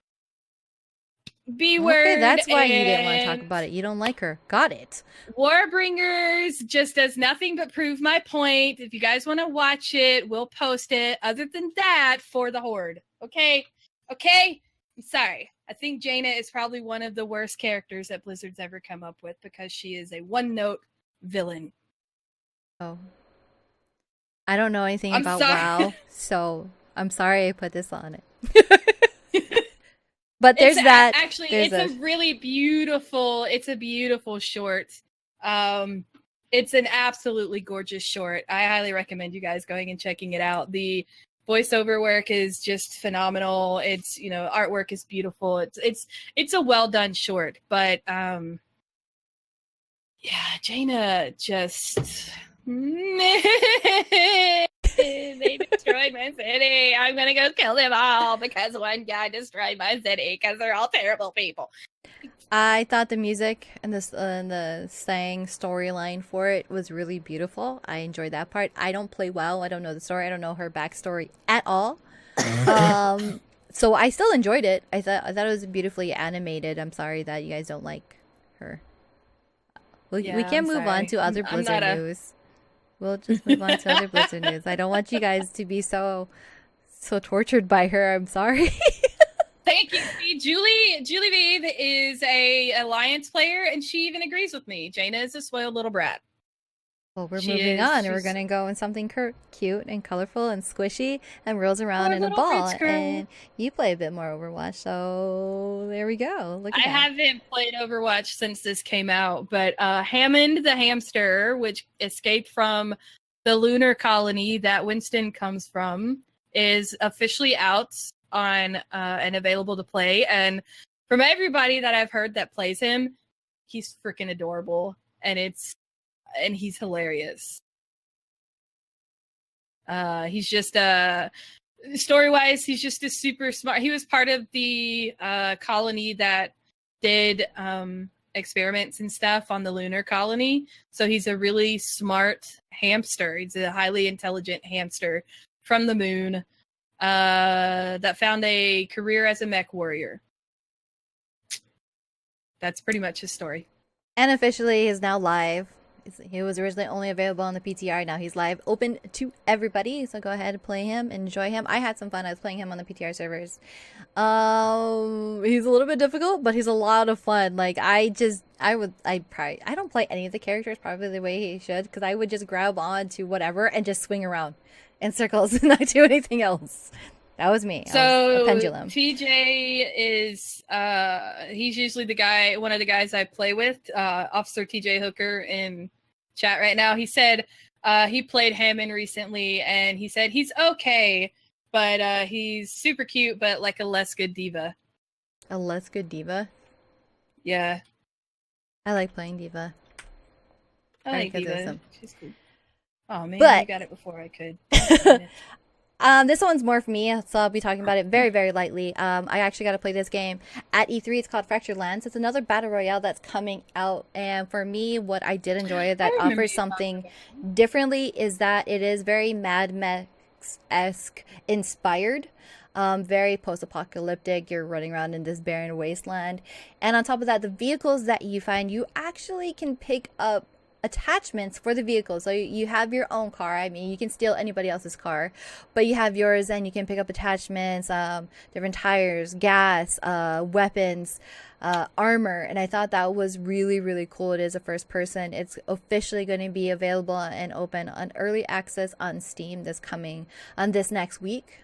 B-word. Okay, that's why you didn't want to talk about it. You don't like her. Got it. Warbringers just does nothing but prove my point. If you guys want to watch it, we'll post it. Other than that, for the Horde. Okay? I'm sorry. I think Jaina is probably one of the worst characters that Blizzard's ever come up with because she is a one-note villain. Oh. I don't know anything about WoW, so I'm sorry I put this on it. But there's that. Actually, it's a really beautiful. It's a beautiful short. It's an absolutely gorgeous short. I highly recommend you guys going and checking it out. The voiceover work is just phenomenal. It's artwork is beautiful. It's a well done short. But yeah, Jaina just. They destroyed my city. I'm gonna go kill them all because one guy destroyed my city because they're all terrible people. I thought the music and the sang storyline for it was really beautiful. I enjoyed that part. I don't play WoW. I don't know the story. I don't know her backstory at all. So I still enjoyed it. I thought it was beautifully animated. I'm sorry that you guys don't like her. We can move on to other Blizzard news. We'll just move on to other Blizzard news. I don't want you guys to be so tortured by her. I'm sorry. Thank you. Julievev is a Alliance player, and she even agrees with me. Jaina is a spoiled little brat. Well, we're moving on, and we're going to go in something cute and colorful and squishy and rolls around in a ball. And you play a bit more Overwatch, so there we go. Look at that. I haven't played Overwatch since this came out, but Hammond the hamster, which escaped from the lunar colony that Winston comes from, is officially out on and available to play. And from everybody that I've heard that plays him, he's freaking adorable, and he's hilarious. He's just story-wise, he's just a super smart. He was part of the colony that did experiments and stuff on the lunar colony. So he's a really smart hamster. He's a highly intelligent hamster from the moon that found a career as a mech warrior. That's pretty much his story. And officially is now live. He was originally only available on the PTR. Now he's live, open to everybody. So go ahead and play him, enjoy him. I had some fun. I was playing him on the PTR servers. He's a little bit difficult, but he's a lot of fun. Like, I just I don't play any of the characters probably the way he should, because I would just grab on to whatever and just swing around in circles and not do anything else. That was me. So I was a pendulum. TJ is he's usually one of the guys I play with, Officer TJ Hooker in chat right now. He said he played Hammond recently, and he said he's okay, but he's super cute, but like a less good diva. A less good diva? Yeah. I like playing diva. I like diva. She's cool. Oh man, but, you got it before I could. This one's more for me, so I'll be talking about it very, very lightly. I actually got to play this game at E3. It's called Fractured Lands. It's another battle royale that's coming out, and for me, what I did enjoy that offers something differently is that it is very Mad Max-esque inspired. Very post-apocalyptic. You're running around in this barren wasteland, and on top of that, the vehicles that you find, you actually can pick up attachments for the vehicle. So you have your own car. I mean, you can steal anybody else's car, but you have yours, and you can pick up attachments, different tires, gas, weapons, armor. And I thought that was really, really cool. It is a first person. It's officially going to be available and open on early access on Steam this next week.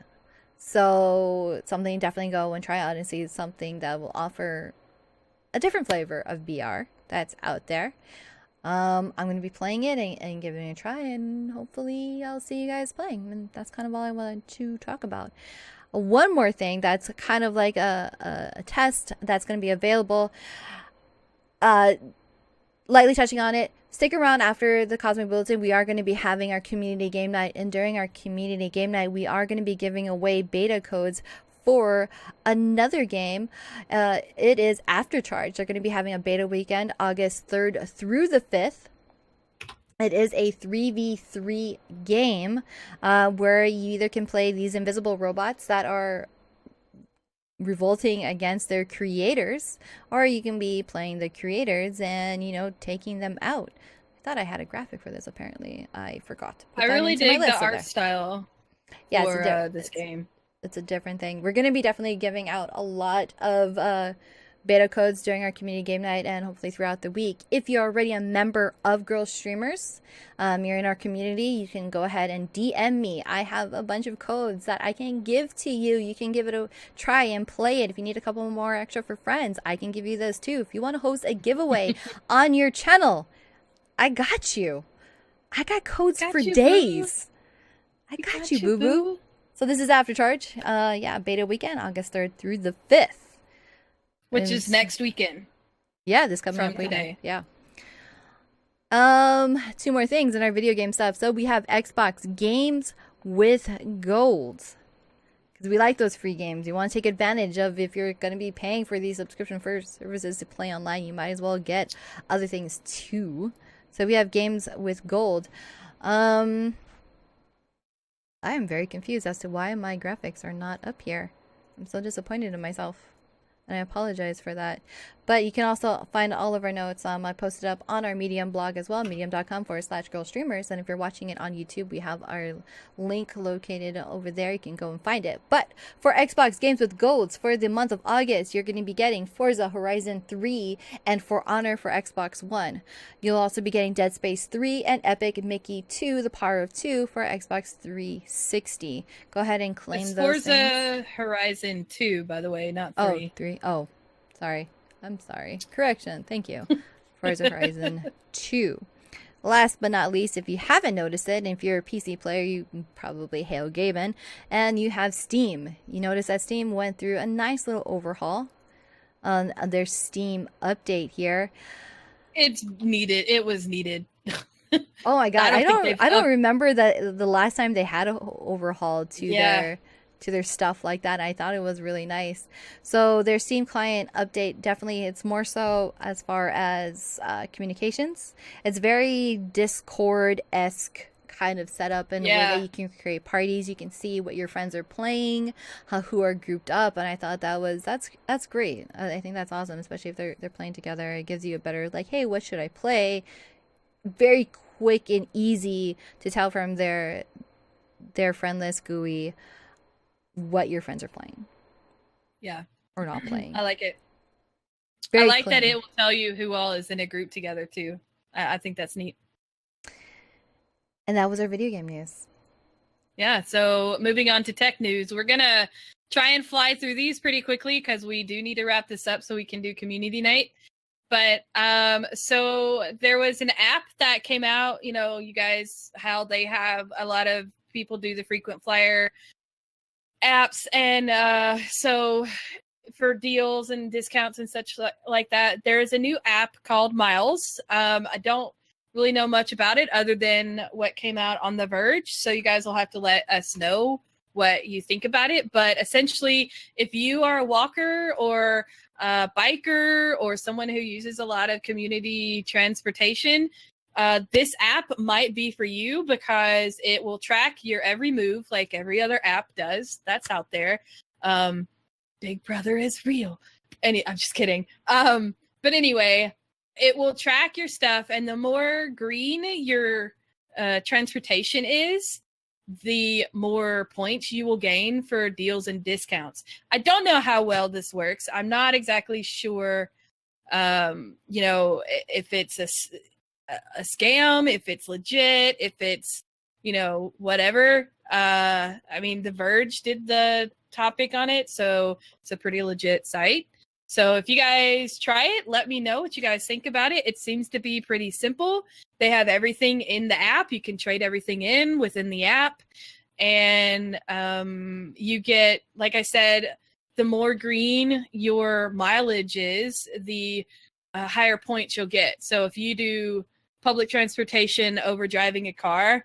So something definitely go and try out and see something that will offer a different flavor of BR that's out there. I'm going to be playing it and giving it a try, and hopefully I'll see you guys playing. And that's kind of all I wanted to talk about. One more thing that's kind of like a test that's going to be available. Lightly touching on it, stick around after the Cosmic Bulletin. We are going to be having our community game night, and during our community game night, we are going to be giving away beta codes for another game. It is Aftercharge. They're going to be having a beta weekend August 3rd through the 5th. It is a 3v3 game where you either can play these invisible robots that are revolting against their creators, or you can be playing the creators and, you know, taking them out. I thought I had a graphic for this. Apparently I forgot. I really dig the art style for this game. It's a different thing. We're going to be definitely giving out a lot of beta codes during our community game night and hopefully throughout the week. If you're already a member of GirlStreamers, you're in our community, you can go ahead and DM me. I have a bunch of codes that I can give to you. You can give it a try and play it. If you need a couple more extra for friends, I can give you those too. If you want to host a giveaway on your channel, I got you. I got codes for days. I got you, boo-boo. So this is Aftercharge. Yeah, beta weekend, August 3rd through the 5th. Which is next weekend. Yeah, this coming up weekend. Today. Yeah. Two more things in our video game stuff. So we have Xbox games with gold. Because we like those free games. You want to take advantage of, if you're going to be paying for these subscription first services to play online, you might as well get other things too. So we have games with gold. I am very confused as to why my graphics are not up here. I'm so disappointed in myself, and I apologize for that. But you can also find all of our notes. I posted up on our Medium blog as well, medium.com/GirlStreamers. And if you're watching it on YouTube, we have our link located over there. You can go and find it. But for Xbox games with golds for the month of August, you're going to be getting Forza Horizon 3 and For Honor for Xbox One. You'll also be getting Dead Space 3 and Epic Mickey 2, The Power of Two for Xbox 360. Go ahead and claim those Forza things. Horizon 2, by the way, not 3. Oh, 3. Oh, sorry. I'm sorry. Correction. Thank you. Forza Horizon 2. Last but not least, if you haven't noticed it, and if you're a PC player, you probably hail Gaben, and you have Steam. You notice that Steam went through a nice little overhaul on their Steam update here. It's needed. It was needed. Oh my god, I don't remember that the last time they had an overhaul to their stuff like that. I thought it was really nice. So their Steam client update, definitely, it's more so as far as communications. It's very Discord-esque kind of setup, and the way that you can create parties, you can see what your friends are playing, who are grouped up, and I thought that's great. I think that's awesome, especially if they're playing together. It gives you a better, like, hey, what should I play? Very quick and easy to tell from their friend list GUI what your friends are playing. Yeah. Or not playing. I like it. Very like clean. that it will tell you who all is in a group together too. I think that's neat. And that was our video game news. Yeah, so moving on to tech news, we're gonna try and fly through these pretty quickly because we do need to wrap this up so we can do community night. But so there was an app that came out, you know, you guys, how they have a lot of people do the frequent flyer apps, and so for deals and discounts and such like that, there's a new app called Miles. I don't really know much about it other than what came out on The Verge, so you guys will have to let us know what you think about it. But essentially, if you are a walker or a biker or someone who uses a lot of community transportation, this app might be for you because it will track your every move like every other app does that's out there. Big Brother is real. I'm just kidding. But anyway, it will track your stuff, and the more green your transportation is, the more points you will gain for deals and discounts. I don't know how well this works. I'm not exactly sure, you know, if it's a scam, if it's legit, if it's, you know, whatever. I mean, The Verge did the topic on it, so it's a pretty legit site. So if you guys try it, let me know what you guys think about it. It seems to be pretty simple. They have everything in the app. You can trade everything in within the app. And you get, like I said, the more green your mileage is, the higher points you'll get. So if you do public transportation over driving a car,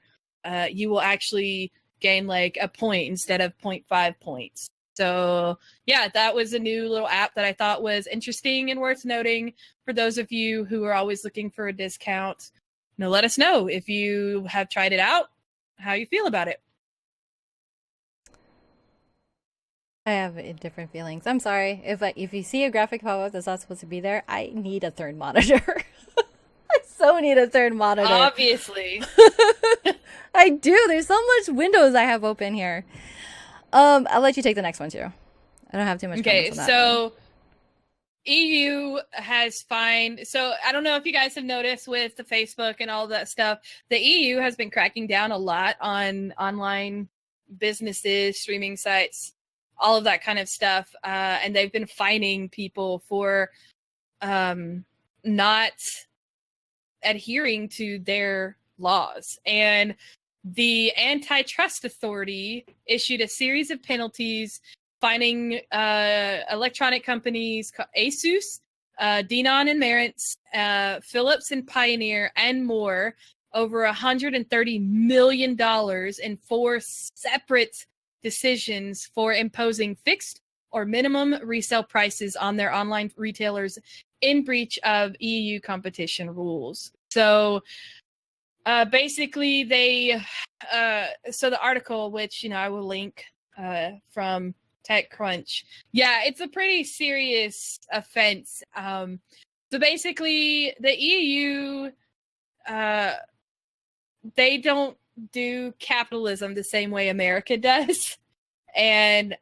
you will actually gain like a point instead of 0.5 points. So yeah, that was a new little app that I thought was interesting and worth noting for those of you who are always looking for a discount. Now let us know if you have tried it out, how you feel about it. I have different feelings. I'm sorry. If you see a graphic pop up that's not supposed to be there, I need a third monitor. I so need a third monitor. Obviously. I do. There's so much windows I have open here. I'll let you take the next one too. I don't have too much. Okay, so EU has fined. So I don't know if you guys have noticed with the Facebook and all that stuff. The EU has been cracking down a lot on online businesses, streaming sites, all of that kind of stuff, and they've been fining people for not adhering to their laws. And the antitrust authority issued a series of penalties fining electronic companies Asus, Denon and Marantz, Philips and Pioneer, and more over $130 million in 4 separate decisions for imposing fixed or minimum resale prices on their online retailers in breach of EU competition rules. So basically they so the article, which, you know, I will link from TechCrunch, yeah, it's a pretty serious offense. So basically the EU, they don't do capitalism the same way America does, and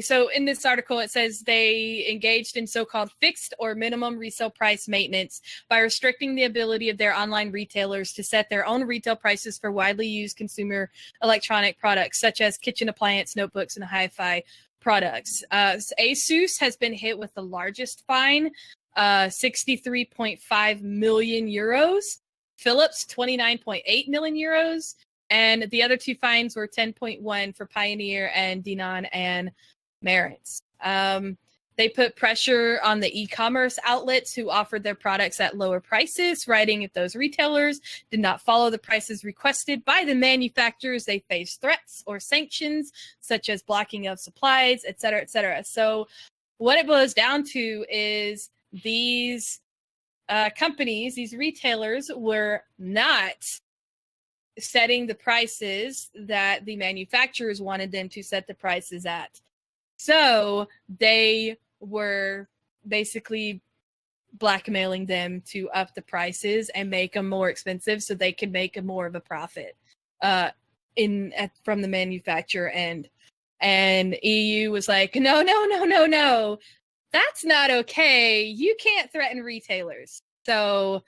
so in this article it says they engaged in so-called fixed or minimum resale price maintenance by restricting the ability of their online retailers to set their own retail prices for widely used consumer electronic products such as kitchen appliance, notebooks, and hi-fi products. Asus has been hit with the largest fine, 63.5 million euros. Philips, 29.8 million euros. And the other 2 fines were 10.1 for Pioneer and Denon and Marantz. They put pressure on the e-commerce outlets who offered their products at lower prices, writing if those retailers did not follow the prices requested by the manufacturers, they faced threats or sanctions, such as blocking of supplies, et cetera, et cetera. So what it boils down to is these companies, these retailers, were not setting the prices that the manufacturers wanted them to set the prices at. So they were basically blackmailing them to up the prices and make them more expensive so they could make more of a profit from the manufacturer end. And EU was like, no, no, no, no, no. That's not okay. You can't threaten retailers. So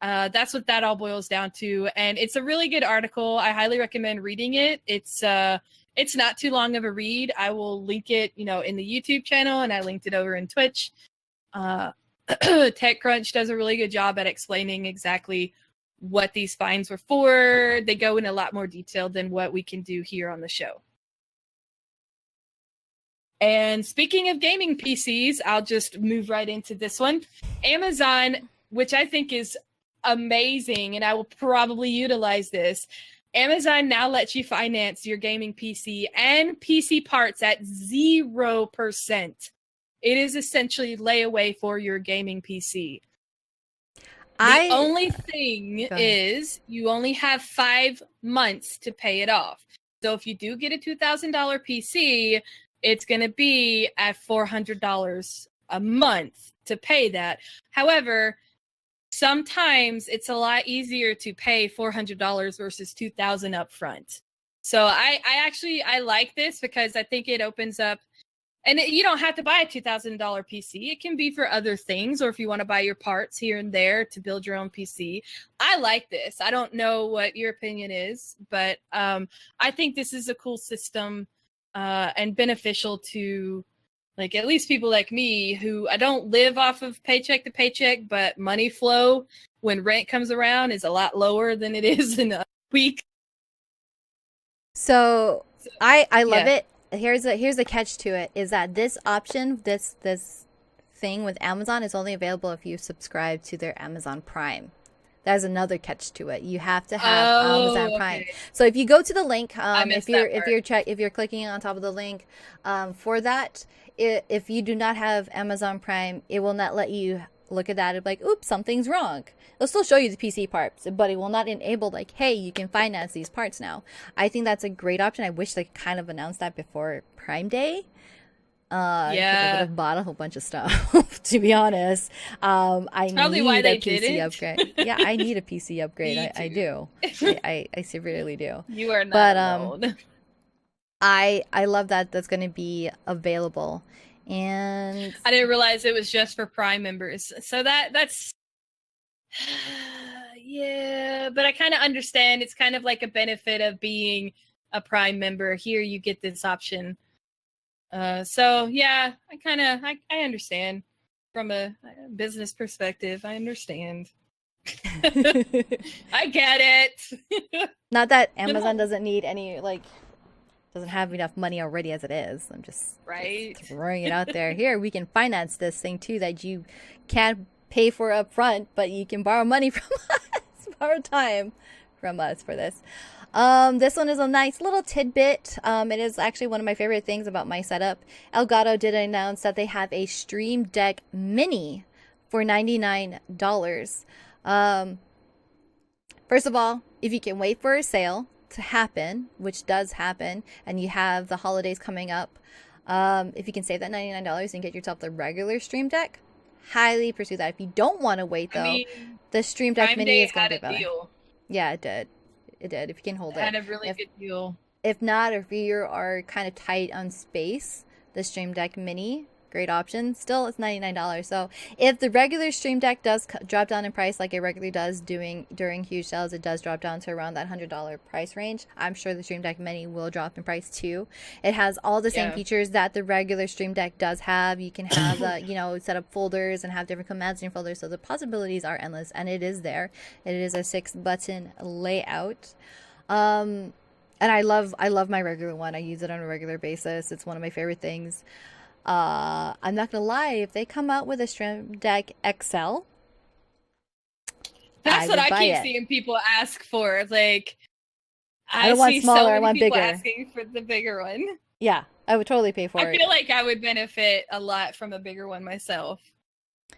that's what that all boils down to. And it's a really good article. I highly recommend reading it. It's not too long of a read. I will link it, in the YouTube channel, and I linked it over in Twitch. TechCrunch does a really good job at explaining exactly what these fines were for. They go in a lot more detail than what we can do here on the show. And speaking of gaming PCs, I'll just move right into this one. Amazon, which I think is amazing, and I will probably utilize this. Amazon now lets you finance your gaming PC and PC parts at 0%. It is essentially layaway for your gaming PC. The only thing is you only have 5 months to pay it off. So if you do get a $2,000 PC, it's going to be at $400 a month to pay that. However, sometimes it's a lot easier to pay $400 versus $2,000 up front. So I like this because I think it opens up, and you don't have to buy a $2,000 PC. It can be for other things, or if you want to buy your parts here and there to build your own PC. I like this. I don't know what your opinion is, but I think this is a cool system and beneficial to, like, at least people like me who I don't live off of paycheck to paycheck, but money flow when rent comes around is a lot lower than it is in a week. So I love it. Here's a catch to it, is that this option, this thing with Amazon is only available if you subscribe to their Amazon Prime. There's another catch to it. You have to have Amazon Prime. Okay. So if you go to the link, if you're clicking on top of the link for that, if you do not have Amazon Prime, it will not let you look at that and be like, oops, something's wrong. It'll still show you the PC parts, but it will not enable, like, hey, you can finance these parts now. I think that's a great option. I wish they kind of announced that before Prime Day. I would have bought a whole bunch of stuff, to be honest. I probably need why they a PC didn't. upgrade. Yeah, I need a PC upgrade. I do. I severely do. You are not alone. I love that that's going to be available. And I didn't realize it was just for Prime members. So that's yeah, but I kind of understand. It's kind of like a benefit of being a Prime member. Here you get this option. So yeah, I understand from a business perspective. I understand. I get it. Not that Amazon doesn't need any, like, doesn't have enough money already as it is. I'm just throwing it out there. Here, we can finance this thing too that you can't pay for up front, but you can borrow money from us, borrow time from us for this. This one is a nice little tidbit. It is actually one of my favorite things about my setup. Elgato did announce that they have a Stream Deck Mini for $99. First of all, if you can wait for a sale to happen, which does happen, and you have the holidays coming up, if you can save that $99 and get yourself the regular Stream Deck, highly pursue that. If you don't want to wait, though, the Stream Deck Mini is going to be better. Deal. Yeah, it did. It did. If you can hold it. Had a really good deal. If not, if you are kind of tight on space, the Stream Deck Mini, great option. Still, it's $99. So if the regular Stream Deck does drop down in price like it regularly does during huge sales, it does drop down to around that $100 price range. I'm sure the Stream Deck Mini will drop in price too. It has all the same features that the regular Stream Deck does have. You can have set up folders and have different commands in your folders. So the possibilities are endless, and it is there. It is a 6-button layout. And I love my regular one. I use it on a regular basis. It's one of my favorite things. I'm not gonna lie, if they come out with a Stream Deck XL, that's what I keep seeing people ask for. Like, I don't want smaller, I want bigger. Asking for the bigger one. Yeah, I would totally pay for it. I feel like I would benefit a lot from a bigger one myself,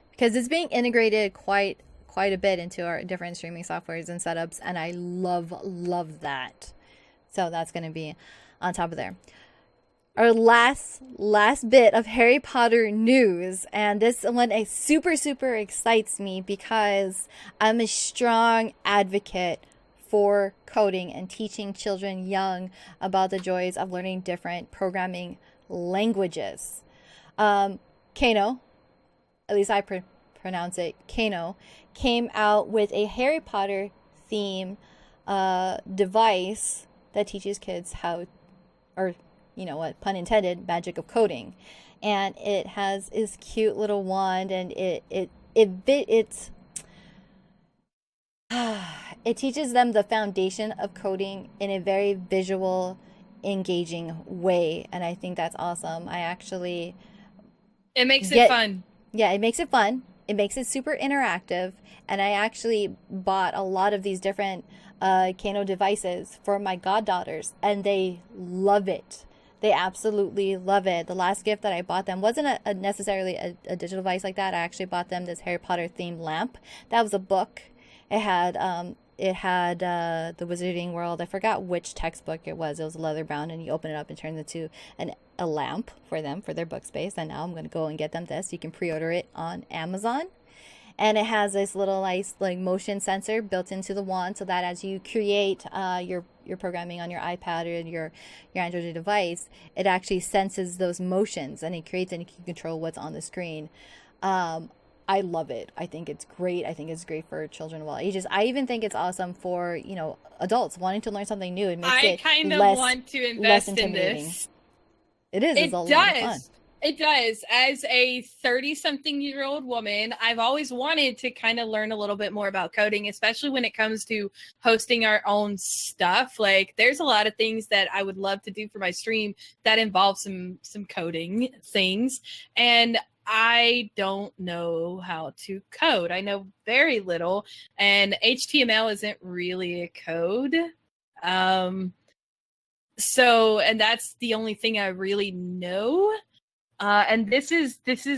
because it's being integrated quite a bit into our different streaming softwares and setups, and I love that. So that's gonna be on top of there. Our last bit of Harry Potter news, and this one super excites me because I'm a strong advocate for coding and teaching children young about the joys of learning different programming languages. Kano, at least I pronounce it Kano, came out with a Harry Potter theme device that teaches kids how, or you know what, pun intended, magic of coding. And it has this cute little wand, and it teaches them the foundation of coding in a very visual, engaging way. And I think that's awesome. It makes it fun. Yeah, it makes it fun. It makes it super interactive. And I actually bought a lot of these different Kano devices for my goddaughters, and they love it. They absolutely love it. The last gift that I bought them wasn't necessarily a digital device like that. I actually bought them this Harry Potter themed lamp. That was a book. It had the Wizarding World. I forgot which textbook it was. It was leather bound, and you open it up and turn it into a lamp for them for their book space. And now I'm going to go and get them this. You can pre-order it on Amazon. And it has this little nice like motion sensor built into the wand, so that as you create your programming on your iPad or your Android device, it actually senses those motions and it creates and you can control what's on the screen. I love it. I think it's great. I think it's great for children of all ages. I even think it's awesome for, you know, adults wanting to learn something new. It makes I kind of want to invest in this. It is. It's a lot of fun. It does. As a 30-something-year-old woman, I've always wanted to kind of learn a little bit more about coding, especially when it comes to hosting our own stuff. Like, there's a lot of things that I would love to do for my stream that involve some coding things. And I don't know how to code. I know very little, and HTML isn't really a code. And that's the only thing I really know. And this is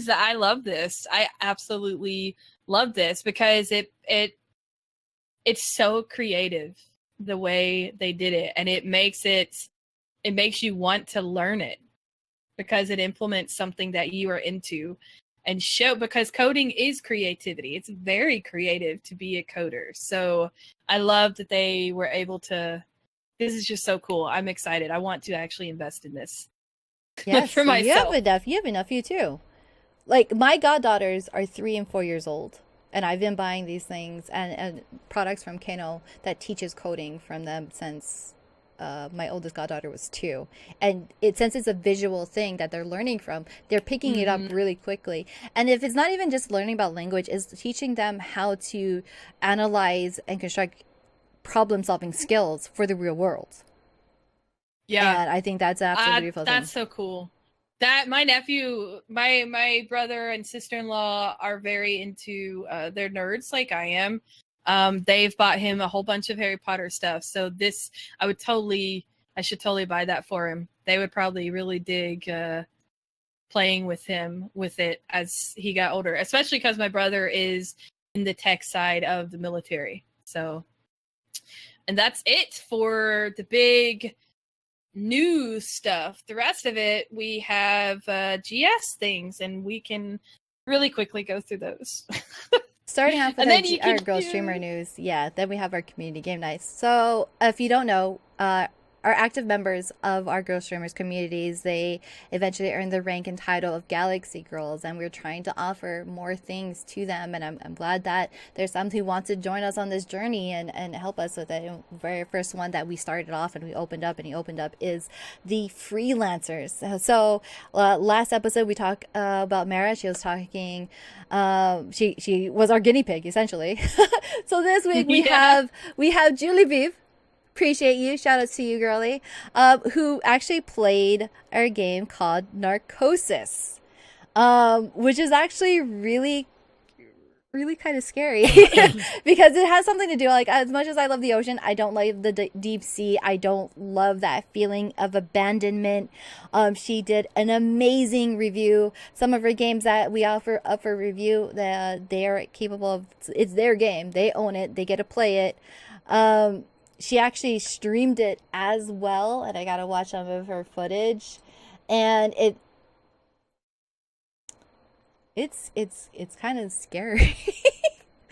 I love this. I absolutely love this because it's so creative the way they did it, and it makes you want to learn it because it implements something that you are into and because coding is creativity. It's very creative to be a coder. So I love that they were able to. This is just so cool. I'm excited. I want to actually invest in this. Yes, for myself. You have enough, you too. Like, my goddaughters are 3 and 4 years old, and I've been buying these things and products from Kano that teaches coding from them since my oldest goddaughter was 2. And since it's a visual thing that they're learning from, they're picking it up really quickly. And if it's not even just learning about language, it's teaching them how to analyze and construct problem-solving skills for the real world. Yeah, and I think that's absolutely beautiful. That's so cool. That my nephew, my brother and sister-in-law are very into they're nerds like I am. They've bought him a whole bunch of Harry Potter stuff. So I should totally buy that for him. They would probably really dig playing with him with it as he got older, especially because my brother is in the tech side of the military. So, and that's it for the big new stuff. The rest of it, we have GS things, and we can really quickly go through those. Starting off with our Girl Streamer news, then we have our community game nights. So if you don't know, our active members of our Girl Streamers communities, they eventually earned the rank and title of Galaxy Girls, and we're trying to offer more things to them. And I'm glad that there's some who want to join us on this journey and help us with it. The very first one that we started off and he opened up is the freelancers. So last episode we talked about Mara. She was talking. She was our guinea pig essentially. So this week we have Julievev. Appreciate you. Shout out to you, girly. Who actually played our game called Narcosis, which is actually really, really kind of scary because it has something to do, like, as much as I love the ocean, I don't like the deep sea. I don't love that feeling of abandonment. She did an amazing review. Some of her games that we offer up for review, they are capable of. It's their game. They own it. They get to play it. She actually streamed it as well, and I got to watch some of her footage, and it's kind of scary.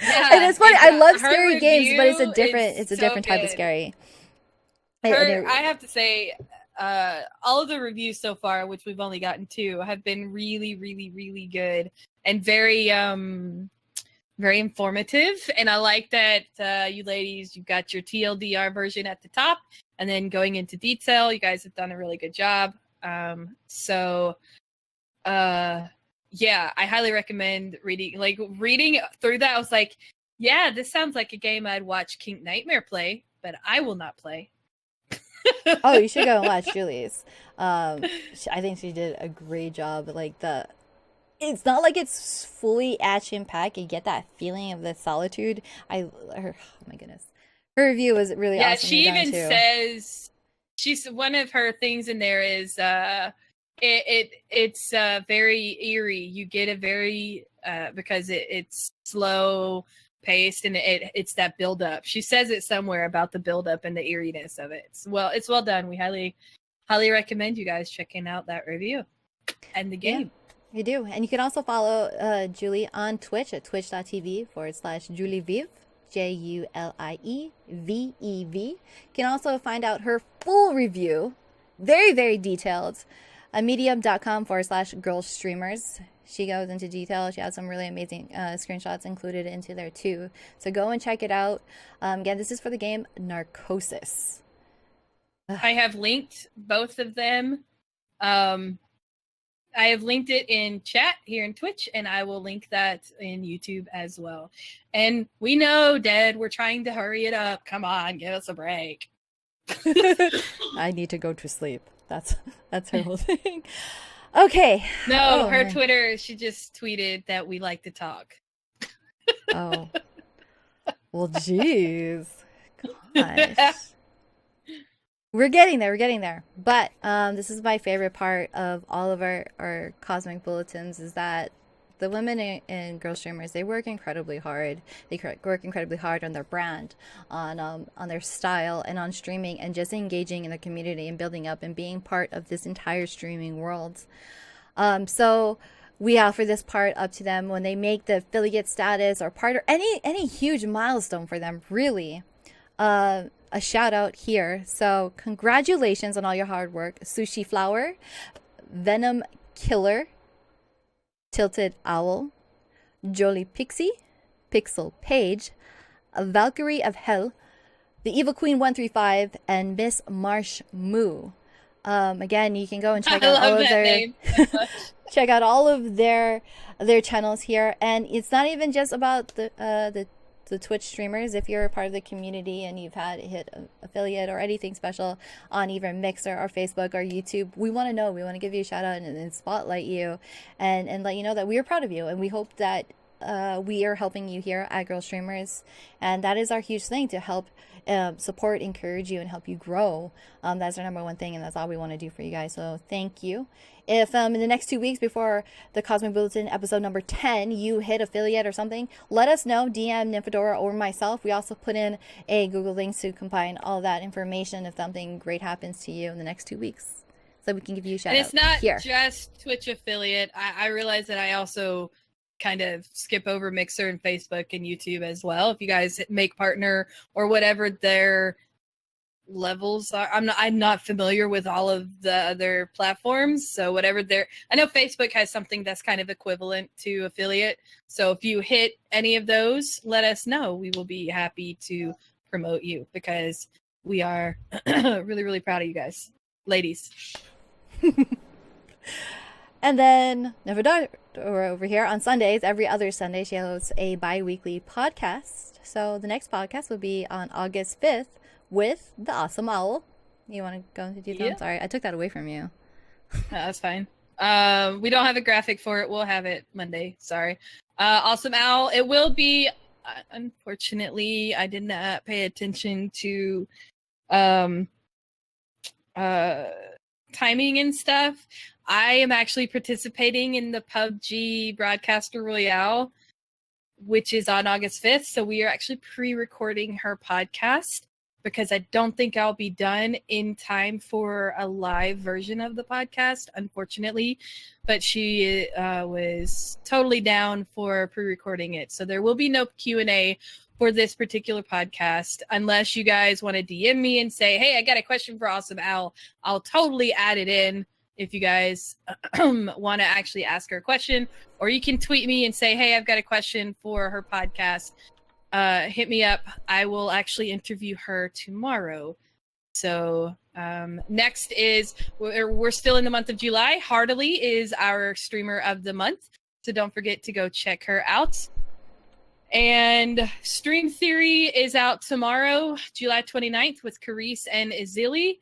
Yeah, And it's funny. I love her scary games, but it's a review different is it's a so different type of good. scary. I have to say, all of the reviews so far, which we've only gotten 2, have been really, really, really good and very very informative. And I like that you ladies, you've got your TLDR version at the top, and then going into detail. You guys have done a really good job. Yeah, I highly recommend reading. Like, reading through that, I was like, yeah, this sounds like a game I'd watch Kink Nightmare play, but I will not play. Oh, you should go and watch Julie's. I think she did a great job. Like, it's not like it's fully action packed. You get that feeling of the solitude. Oh my goodness, her review was really Yeah, awesome. she even says, she's one of her things in there is it's very eerie. You get a very because it's slow paced, and it's that build up. She says it somewhere about the build up and the eeriness of it. It's well done. We highly recommend you guys checking out that review and the game. Yeah, you do. And you can also follow Julie on Twitch at twitch.tv/Julievev, JULIEVEV. You can also find out her full review, very, very detailed, at medium.com/GirlStreamers. She goes into detail. She has some really amazing screenshots included into there too. So go and check it out. Again, this is for the game Narcosis. I have linked both of them. I have linked it in chat here in Twitch, and I will link that in YouTube as well. And we know, Dad, we're trying to hurry it up. Come on, give us a break. I need to go to sleep. That's her whole thing. Okay. No, her man. Twitter, she just tweeted that we like to talk. Oh. Well, geez. Gosh. We're getting there. But this is my favorite part of all of our Cosmic Bulletins, is that the women in GirlStreamers, they work incredibly hard. They work incredibly hard on their brand, on their style, and on streaming, and just engaging in the community and building up and being part of this entire streaming world. So we offer this part up to them when they make the affiliate status or part, or any huge milestone for them, really. A shout out here. So congratulations on all your hard work. Sushi Flower, Venom Killer, Tilted Owl, Jolie Pixie, Pixel Page, Valkyrie of Hell, The Evil Queen 135, and Miss Marsh Moo. Again, you can go and check out all of their check out all of their channels here. And it's not even just about the Twitch streamers. If you're a part of the community and you've had hit affiliate or anything special on either Mixer or Facebook or YouTube, we want to know. We want to give you a shout out and spotlight you and let you know that we are proud of you, and we hope that we are helping you here at GirlStreamers, and that is our huge thing, to help support, encourage you, and help you grow. That's our number one thing, and that's all we want to do for you guys. So thank you. If in the next 2 weeks before the Cosmic Bulletin episode number 10 you hit affiliate or something, let us know. DM Nymphadora or myself. We also put in a Google link to combine all that information if something great happens to you in the next 2 weeks, so we can give you a shout out. And it's not here. Just Twitch affiliate. I realize that I also kind of skip over Mixer and Facebook and YouTube as well. If you guys make partner or whatever their levels are, I'm not familiar with all of the other platforms, so whatever I know Facebook has something that's kind of equivalent to affiliate, so if you hit any of those, let us know. We will be happy to promote you, because we are really, really proud of you guys, ladies. And then Nymphadora over here on Sundays, every other Sunday, she hosts a bi-weekly podcast. So the next podcast will be on August 5th with the Awesome Owl. You want to go into detail? Yeah. Sorry, I took that away from you. No, that's fine. We don't have a graphic for it. We'll have it Monday. Sorry. Awesome Owl. It will be, unfortunately, I did not pay attention to timing and stuff. I am actually participating in the PUBG Broadcaster Royale, which is on August 5th. So we are actually pre-recording her podcast because I don't think I'll be done in time for a live version of the podcast, unfortunately. But she was totally down for pre-recording it. So there will be no Q&A for this particular podcast, unless you guys want to DM me and say, hey, I got a question for Awesome Owl. I'll totally add it in if you guys want to actually ask her a question. Or you can tweet me and say, hey, I've got a question for her podcast. Hit me up. I will actually interview her tomorrow. So next is, we're still in the month of July. Heartily is our streamer of the month. So don't forget to go check her out. And Stream Theory is out tomorrow, July 29th, with Carice and Izili.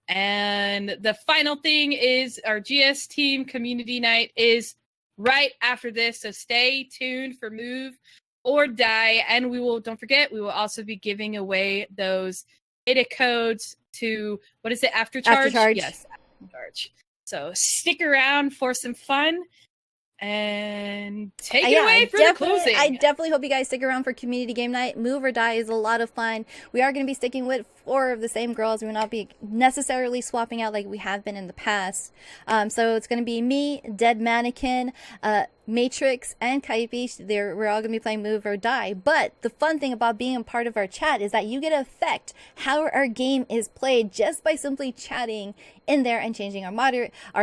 And the final thing is our GS Team Community Night is right after this. So stay tuned for Move or Die. And don't forget, we will also be giving away those data codes to, what is it, Aftercharge? Aftercharge. Yes, Aftercharge. So stick around for some fun. And take it away for the closing. I definitely hope you guys stick around for community game night. Move or Die is a lot of fun. We are going to be sticking with 4 of the same girls. We will not be necessarily swapping out like we have been in the past. So it's going to be me, Dead Mannequin, Matrix, and Kaipi. We're all going to be playing Move or Die. But the fun thing about being a part of our chat is that you get to affect how our game is played just by simply chatting in there and changing our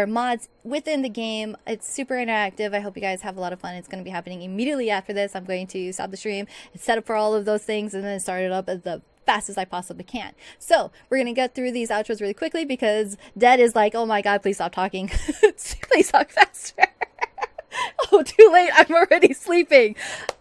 mods within the game. It's super interactive. I hope you guys have a lot of fun. It's going to be happening immediately after this. I'm going to stop the stream, set up for all of those things, and then start it up at the fast as I possibly can. So we're going to get through these outros really quickly because Dead is like, oh my god, please stop talking. Please talk faster. Oh, too late. I'm already sleeping.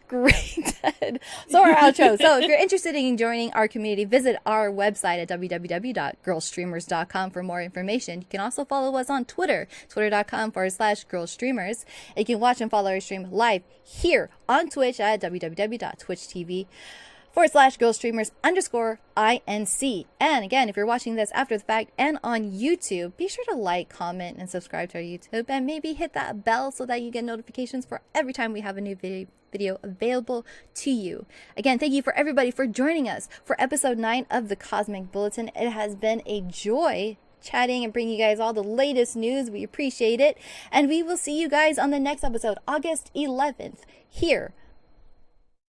Great, Dead. So our outro. So if you're interested in joining our community, visit our website at www.girlstreamers.com for more information. You can also follow us on Twitter, twitter.com/girlstreamers. You can watch and follow our stream live here on Twitch at www.twitch.tv/girlstreamers_INC. And again, if you're watching this after the fact and on YouTube, be sure to like, comment, and subscribe to our YouTube, and maybe hit that bell so that you get notifications for every time we have a new video available to you. Again, thank you for everybody for joining us for episode 9 of the Cosmic Bulletin. It has been a joy chatting and bringing you guys all the latest news. We appreciate it. And we will see you guys on the next episode, August 11th, here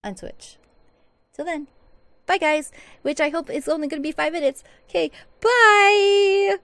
on Twitch. Till then, bye guys, which I hope is only going to be 5 minutes. Okay, bye!